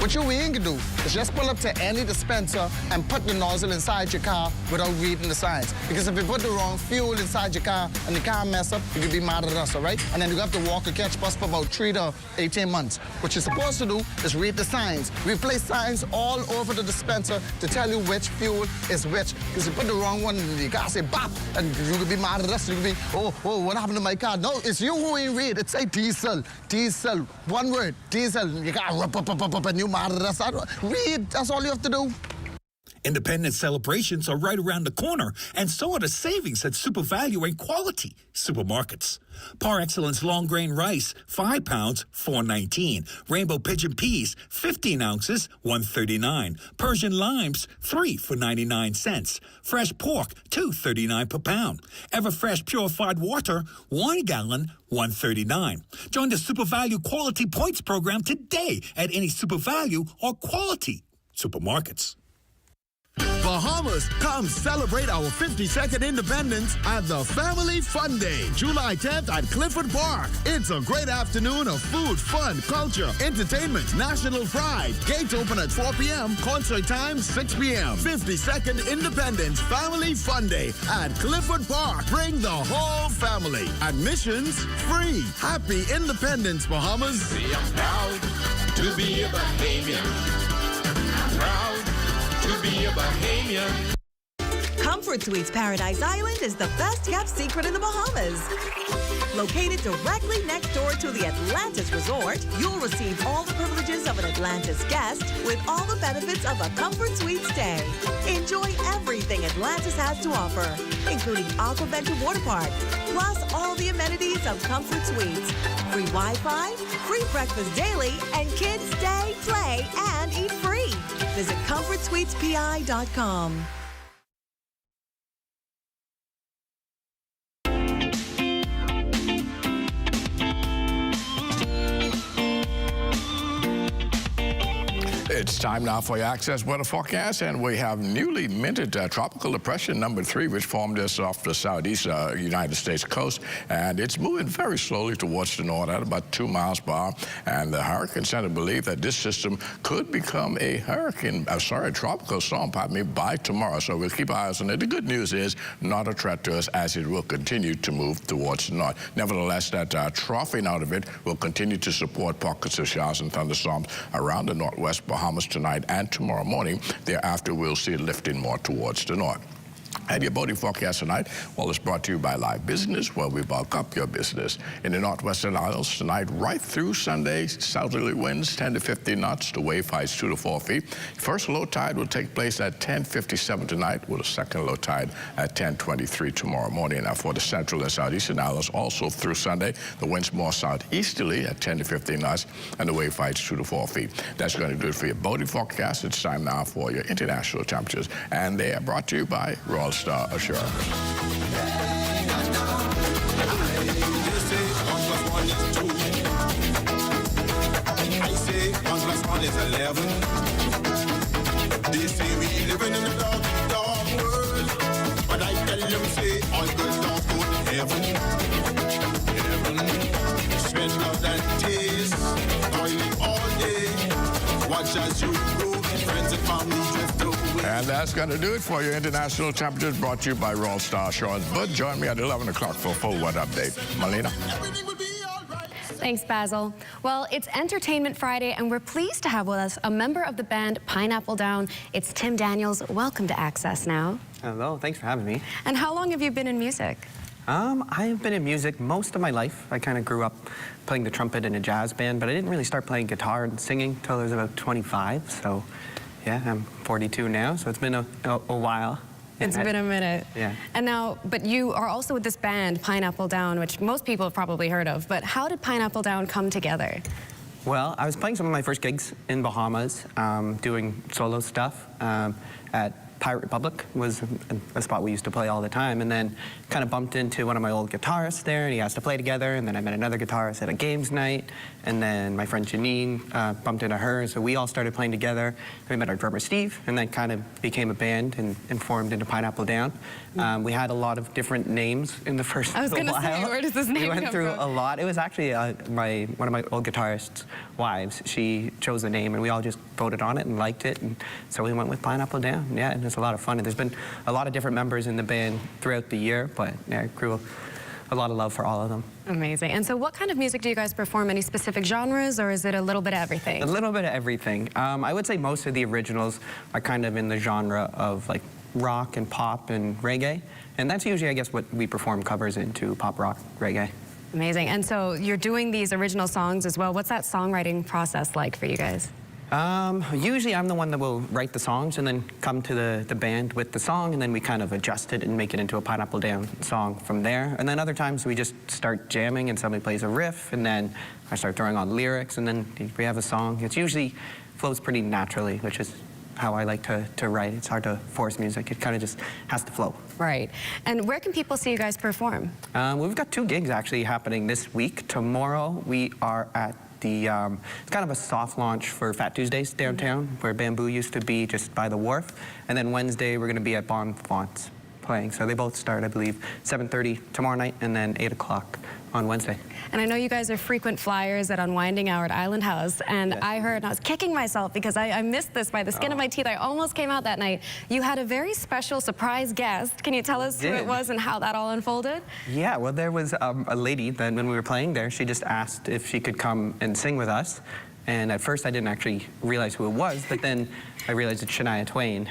What you ain't gonna do is just pull up to any dispenser and put the nozzle inside your car without reading the signs. Because if you put the wrong fuel inside your car and the car mess up, you could be mad at us, all right? And then you have to walk or catch bus for about 3 to 18 months. What you're supposed to do is read the signs. We place signs all over the dispenser to tell you which fuel is which. Because you put the wrong one in the car, say bop, and you could be mad at us. You could be, oh, what happened to my car? No, it's you who ain't read. It's a diesel, diesel, one word, diesel. You got up, and you mad at us. Read, that's all you have to do. Independence celebrations are right around the corner, and so are the savings at Super Value and Quality Supermarkets. Par Excellence long grain rice, 5 pounds, $4.19. Rainbow pigeon peas, 15 ounces, $1.39. Persian limes, 3 for 99 cents. Fresh pork, $2.39 per pound. Everfresh purified water, 1 gallon, $1.39. Join the Super Value Quality Points program today at any Super Value or Quality supermarkets. Bahamas, come celebrate our 52nd independence at the Family Fun Day, July 10th at Clifford Park. It's a great afternoon of food, fun, culture, entertainment, national pride. Gates open at 4 p.m., concert time 6 p.m. 52nd Independence Family Fun Day at Clifford Park. Bring the whole family. Admissions free. Happy Independence, Bahamas. See, I'm proud to be a Bahamian. I'm proud to be a Bahamian. Comfort Suites Paradise Island is the best kept secret in the Bahamas. Located directly next door to the Atlantis Resort, you'll receive all the privileges of an Atlantis guest with all the benefits of a Comfort Suite stay. Enjoy everything Atlantis has to offer, including Aquaventure Water Park, plus all the amenities of Comfort Suites. Free Wi-Fi, free breakfast daily, and kids stay, play, and eat free. Visit ComfortSuitesPI.com. It's time now for your Access weather forecast, and we have newly minted tropical depression number 3, which formed just off the southeast United States coast, and it's moving very slowly towards the north at about 2 miles per hour. And the Hurricane Center believe that this system could become a tropical storm, by tomorrow. So we'll keep our eyes on it. The good news is not a threat to us, as it will continue to move towards the north. Nevertheless, that troughing out of it will continue to support pockets of showers and thunderstorms around the northwest Bahamas tonight and tomorrow morning. Thereafter, we'll see it lifting more towards the north. And your boating forecast tonight, well, it's brought to you by Live Business, where we bulk up your business. In the Northwestern Isles tonight, right through Sunday, southerly winds 10 to 15 knots. The wave heights 2 to 4 feet. First low tide will take place at 10:57 tonight, with a second low tide at 10:23 tomorrow morning. Now, for the Central and Southeastern Isles, also through Sunday, the winds more southeasterly at 10 to 15 knots, and the wave heights 2 to 4 feet. That's going to do it for your boating forecast. It's time now for your international temperatures, and they are brought to you by Royal Star Assurance. I say 1 + 1 is 11. They say we living in a dark, dark world, but I tell them say all good don't go to heaven. Heaven, sweat, love, and tears, toiling all day. Watch as you grow, friends and family drift away. And that's going to do it for your international temperatures, brought to you by Royal Star Assurance. But join me at 11 o'clock for a full weather update. Melina? Thanks, Basil. Well, it's Entertainment Friday, and we're pleased to have with us a member of the band Pineapple Down. It's Tim Daniels. Welcome to Access Now. Hello, thanks for having me. And how long have you been in music? I've been in music most of my life. I kind of grew up playing the trumpet in a jazz band, but I didn't really start playing guitar and singing until I was about 25. So, yeah, I'm 42 now, so it's been a while. It's been a minute. Yeah. And now, but you are also with this band, Pineapple Down, which most people have probably heard of. But how did Pineapple Down come together? Well, I was playing some of my first gigs in Bahamas, doing solo stuff at Pirate Republic was a spot we used to play all the time, and then kind of bumped into one of my old guitarists there, and he asked to play together, and then I met another guitarist at a games night, and then my friend Janine bumped into her, so we all started playing together. We met our drummer Steve, and then kind of became a band and formed into Pineapple Down. We had a lot of different names in the first while. I was going to say, where does this name come from? We went through a lot. It was actually one of my old guitarist's wives. She chose the name, and we all just voted on it and liked it, and so we went with Pineapple Down. Yeah, and it's a lot of fun. And there's been a lot of different members in the band throughout the year, but yeah, it grew a lot of love for all of them. Amazing. And so what kind of music do you guys perform? Any specific genres, or is it a little bit of everything? A little bit of everything. I would say most of the originals are kind of in the genre of like rock and pop and reggae, and that's usually, I guess, what we perform covers into: pop, rock, reggae. Amazing. And so you're doing these original songs as well. What's that songwriting process like for you guys? Usually I'm the one that will write the songs and then come to the band with the song, and then we kind of adjust it and make it into a Pineapple Down song from there. And then other times we just start jamming and somebody plays a riff, and then I start throwing on lyrics, and then we have a song. It usually flows pretty naturally, which is how I like to write. It's hard to force music. It kind of just has to flow. Right. And where can people see you guys perform? We've got 2 gigs actually happening this week. Tomorrow we are at it's kind of a soft launch for Fat Tuesdays downtown, where Bamboo used to be, just by the wharf. And then Wednesday we're going to be at Bon Fonts playing. So they both start, I believe, 7:30 tomorrow night and then 8 o'clock on Wednesday. And I know you guys are frequent flyers at Unwinding Hour at Island House, and I heard, and I was kicking myself because I missed this by the skin of my teeth. I almost came out that night. You had a very special surprise guest. Can you tell us who it was and how that all unfolded? Yeah, well, there was a lady that when we were playing there, she just asked if she could come and sing with us. And at first I didn't actually realize who it was, but then I realized it's Shania Twain,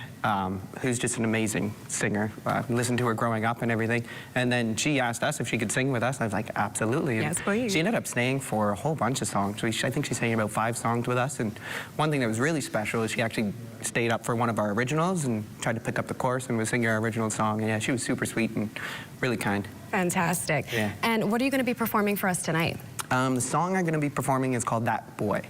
who's just an amazing singer. Listened to her growing up and everything. And then she asked us if she could sing with us. I was like, absolutely. And yes, please. She ended up staying for a whole bunch of songs. I think she sang about 5 songs with us. And one thing that was really special is she actually stayed up for one of our originals and tried to pick up the chorus and was singing our original song. And yeah, she was super sweet and really kind. Fantastic. Yeah. And what are you going to be performing for us tonight? The song I'm going to be performing is called That Boy.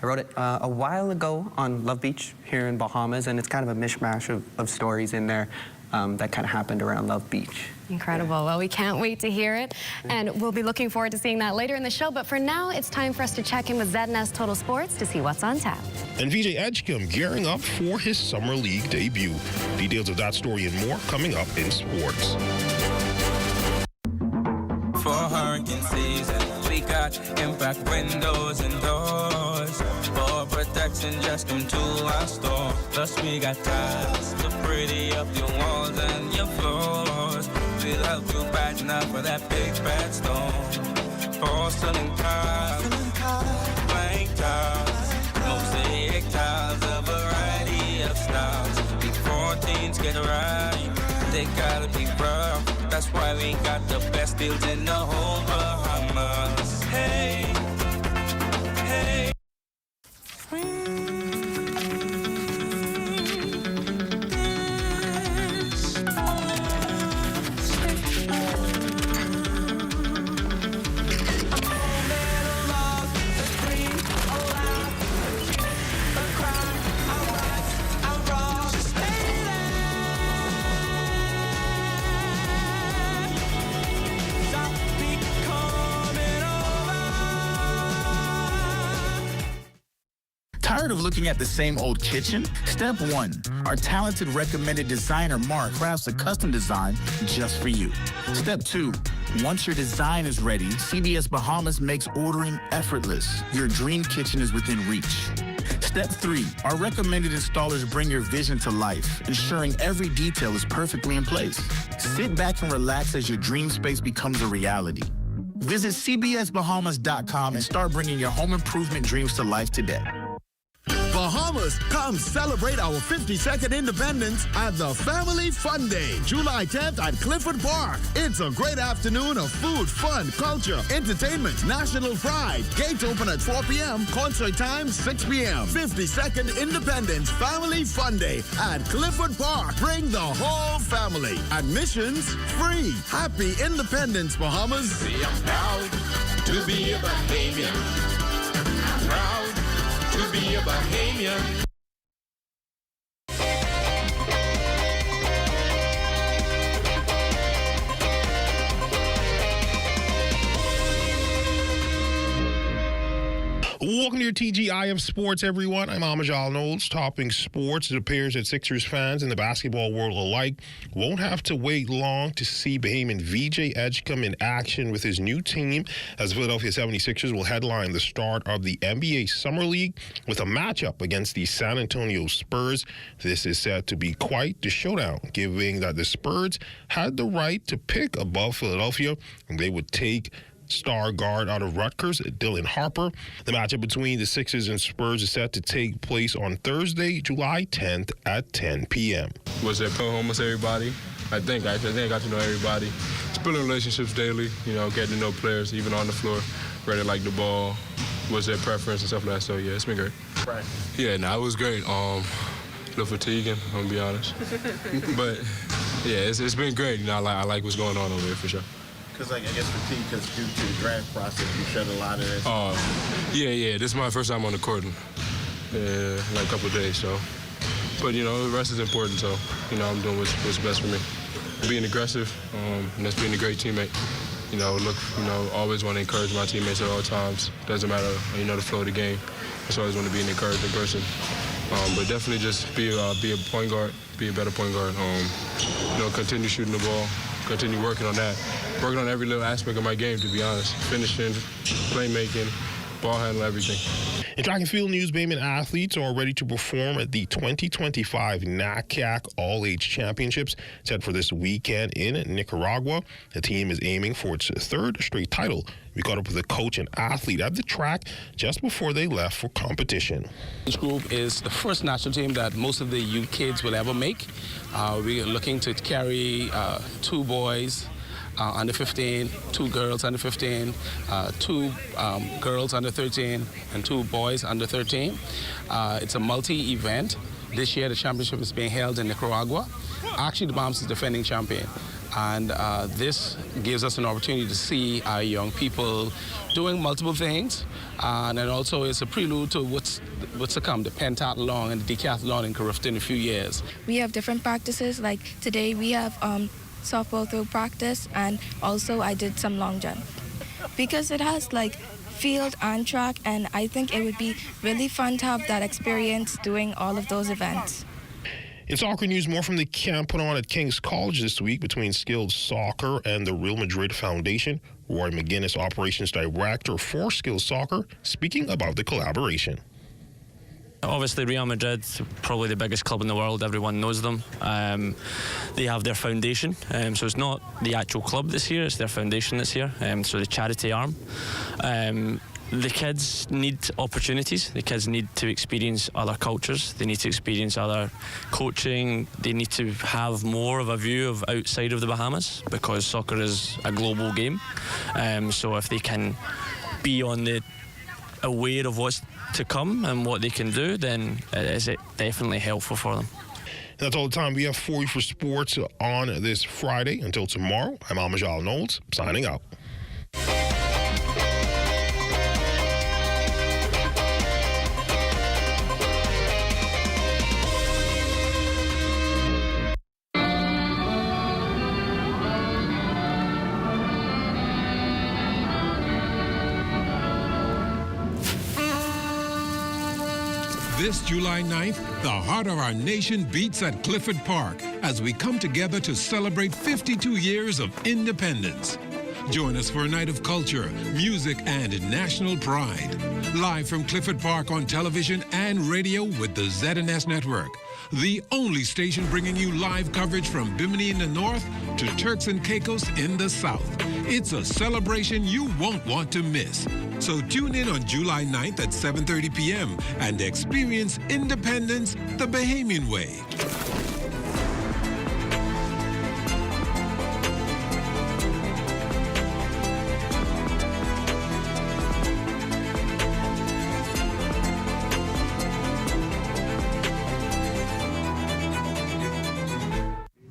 I wrote it a while ago on Love Beach here in Bahamas, and it's kind of a mishmash of stories in there that kind of happened around Love Beach. Incredible. Yeah. Well, we can't wait to hear it, and we'll be looking forward to seeing that later in the show. But for now, it's time for us to check in with ZNS Total Sports to see what's on tap. And VJ Edgecombe gearing up for his Summer League debut. Details of that story and more coming up in sports. For hurricane season, we got impact windows and doors. For protection, just come to our store. Plus we got tiles to pretty up your walls and your floors. We'll help you brighten up for that big bad storm. Porcelain tiles, blank tiles, mosaic tiles, a variety of styles. Before teens get right, they gotta be rough. That's why we got the best deals in the whole Bahamas. Hey, hey. Tired of looking at the same old kitchen? Step 1. Our talented recommended designer Mark crafts a custom design just for you. Step 2. Once your design is ready, CBS Bahamas makes ordering effortless. Your dream kitchen is within reach. Step 3. Our recommended installers bring your vision to life, ensuring every detail is perfectly in place. Sit back and relax as your dream space becomes a reality. Visit cbsbahamas.com and start bringing your home improvement dreams to life today. Bahamas, come celebrate our 52nd independence at the Family Fun Day, July 10th at Clifford Park. It's a great afternoon of food, fun, culture, entertainment, national pride. Gates open at 4 p.m., concert time 6 p.m. 52nd Independence Family Fun Day at Clifford Park. Bring the whole family. Admissions free. Happy Independence, Bahamas. See, I'm proud to be a Bahamian. I'm proud to be a Bahamian. Welcome to your TGIF Sports, everyone. I'm Amajal Knowles. Topping sports, it appears that Sixers fans and the basketball world alike won't have to wait long to see Bahamian VJ Edgecombe in action with his new team, as Philadelphia 76ers will headline the start of the NBA Summer League with a matchup against the San Antonio Spurs. This is set to be quite the showdown, given that the Spurs had the right to pick above Philadelphia, and they would take star guard out of Rutgers, Dylan Harper. The matchup between the Sixers and Spurs is set to take place on Thursday, July 10th at 10 p.m. Was it almost everybody? I think I got to know everybody. It's building relationships daily, getting to know players, even on the floor, where they like the ball, what's their preference and stuff like that. So, yeah, it's been great. Right. Yeah, it was great. A little fatiguing, I'm going to be honest. But, yeah, it's been great. I like what's going on over here for sure. Because, I guess fatigue, because due to the draft process, you shed a lot of this. Yeah. This is my first time on the court in a couple of days, so. But, the rest is important, so, I'm doing what's best for me. Being aggressive, and that's being a great teammate. Always want to encourage my teammates at all times. Doesn't matter, the flow of the game. I just always want to be an encouraging person. But definitely just be a point guard, be a better point guard. Continue shooting the ball, continue working on that. Working on every little aspect of my game, to be honest. Finishing, playmaking, ball handling, everything. In track and field news, Bahamian athletes are ready to perform at the 2025 NACAC All-Age Championships set for this weekend in Nicaragua. The team is aiming for its third straight title. We caught up with a coach and athlete at the track just before they left for competition. This group is the first national team that most of the youth kids will ever make. We are looking to carry 2 boys under 15, 2 girls under 15, 2 girls under 13, and 2 boys under 13. It's a multi-event. This year, the championship is being held in Nicaragua. Actually, the Bahamas is defending champion. And this gives us an opportunity to see our young people doing multiple things. And then also it's a prelude to what's to come, the pentathlon and the decathlon in Carifta in a few years. We have different practices. Like today, we have softball throw practice, and also I did some long jump. Because it has field and track, and I think it would be really fun to have that experience doing all of those events. In soccer news, more from the camp put on at King's College this week between Skilled Soccer and the Real Madrid Foundation. Roy McGinnis, Operations Director for Skilled Soccer, speaking about the collaboration. Obviously, Real Madrid, probably the biggest club in the world. Everyone knows them. They have their foundation, so it's not the actual club this year, it's their foundation this year, so the charity arm. The kids need opportunities. The kids need to experience other cultures. They need to experience other coaching. They need to have more of a view of outside of the Bahamas, because soccer is a global game. So if they can be aware of what's to come and what they can do, then it is definitely helpful for them. That's all the time we have for you for sports on this Friday. Until tomorrow, I'm Amajal Knowles, signing out. This July 9th, the heart of our nation beats at Clifford Park as we come together to celebrate 52 years of independence. Join us for a night of culture, music, and national pride. Live from Clifford Park on television and radio with the ZNS network. The only station bringing you live coverage from Bimini in the north to Turks and Caicos in the south. It's a celebration you won't want to miss. So tune in on July 9th at 7:30 p.m. and experience independence the Bahamian way.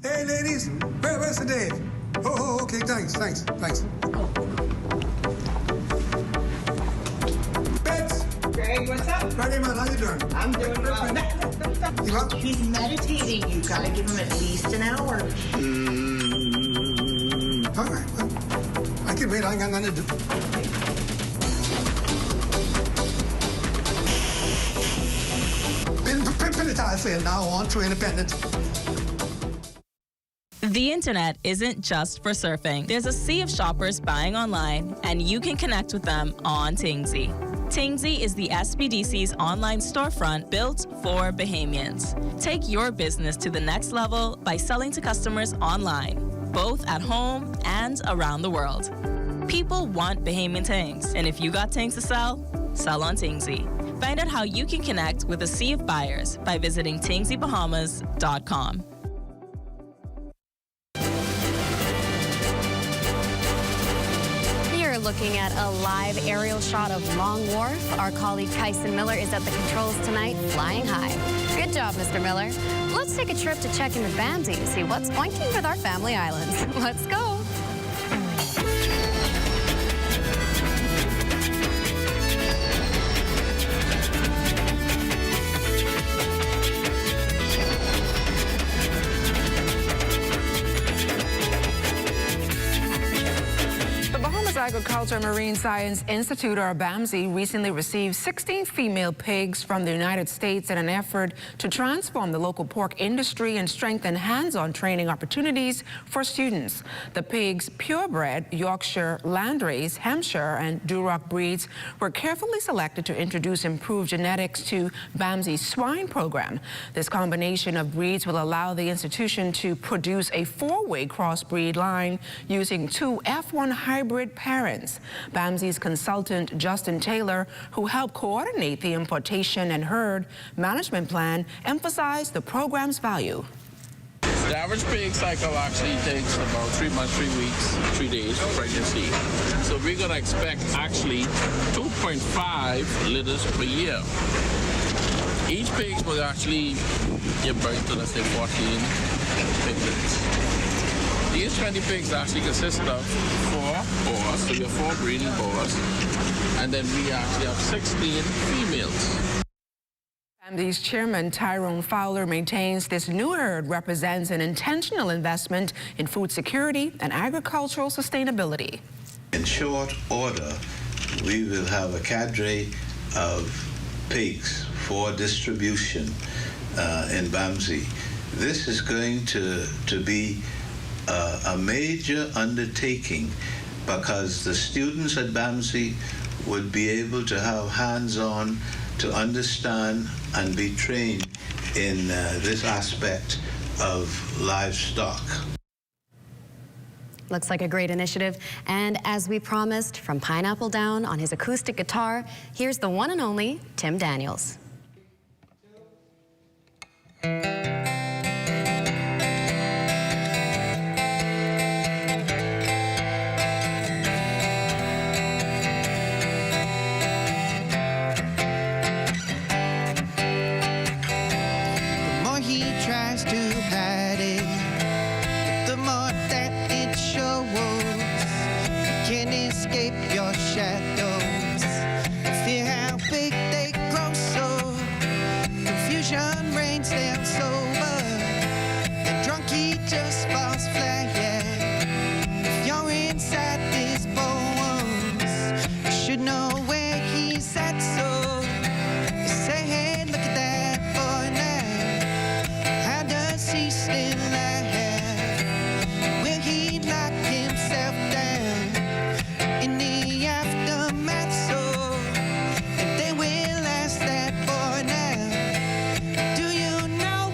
Hey, ladies, where's the day? Oh, okay, thanks. Bets. Greg, what's up? Friday, man, how you doing? I'm doing well. He's meditating. You gotta give him at least an hour. All right, well, I can wait. I got nothing to do. retire from now on through independence. The internet isn't just for surfing. There's a sea of shoppers buying online, and you can connect with them on Tingsy. Tingsy is the SBDC's online storefront built for Bahamians. Take your business to the next level by selling to customers online, both at home and around the world. People want Bahamian things, and if you got things to sell, sell on Tingsy. Find out how you can connect with a sea of buyers by visiting tingsybahamas.com. Looking at a live aerial shot of Long Wharf. Our colleague Tyson Miller is at the controls tonight, flying high. Good job, Mr. Miller. Let's take a trip to check into Bamsey to see what's pointing with our family islands. Let's go. Agriculture and Marine Science Institute, or BAMSI, recently received 16 female pigs from the United States in an effort to transform the local pork industry and strengthen hands-on training opportunities for students. The pigs, purebred Yorkshire Landrace, Hampshire, and Duroc breeds, were carefully selected to introduce improved genetics to BAMSI's swine program. This combination of breeds will allow the institution to produce a 4-way crossbreed line using 2 F1 hybrid parents. BAMSI's consultant, Justin Taylor, who helped coordinate the importation and herd management plan, emphasized the program's value. The average pig cycle actually takes about 3 months, 3 weeks, 3 days for pregnancy. So we're going to expect actually 2.5 litters per year. Each pig will actually give birth to, let's say, 14 piglets. These 20 pigs actually consist of 4 boars, so we have 4 breeding boars, and then we actually have 16 females. BAMSI's chairman, Tyrone Fowler, maintains this new herd represents an intentional investment in food security and agricultural sustainability. In short order, we will have a cadre of pigs for distribution in BAMSI. This is going to be a major undertaking because the students at BAMSI would be able to have hands-on to understand and be trained in this aspect of livestock. Looks like a great initiative. And as we promised, from Pineapple Down on his acoustic guitar, here's the one and only Tim Daniels. Do you know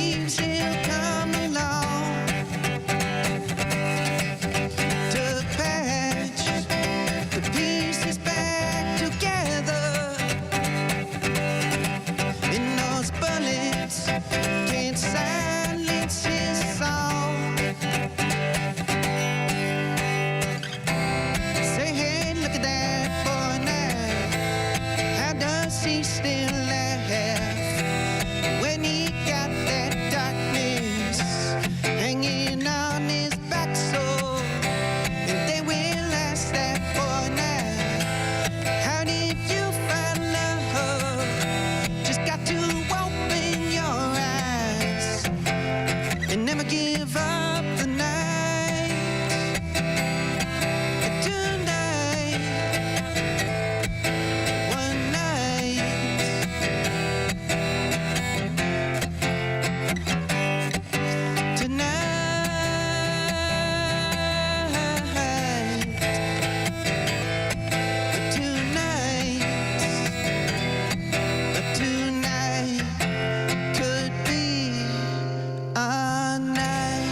dreams will come along to patch the pieces back together. And those bullets can't silence his song. Say, hey, look at that boy now. How does he still laugh when he got that darkness hanging on his back? So, and they will ask that boy now, how did you find love? Just got to open your eyes and never give up the night. Tonight, one night. Tonight could be our night.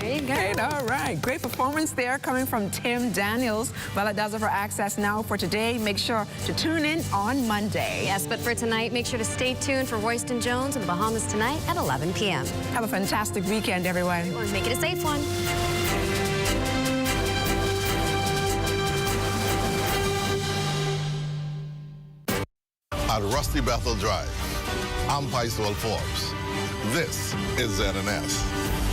There you go. All right. Great performance there coming from Tim Daniels. Well, that does it for Access Now for today. Make sure to tune in on Monday. Yes, but for tonight, make sure to stay tuned for Royston Jones and the Bahamas Tonight at 11 p.m. Have a fantastic weekend, everyone. Make it a safe one. At Rusty Bethel Drive, I'm Pastoral Forbes. This is ZNS.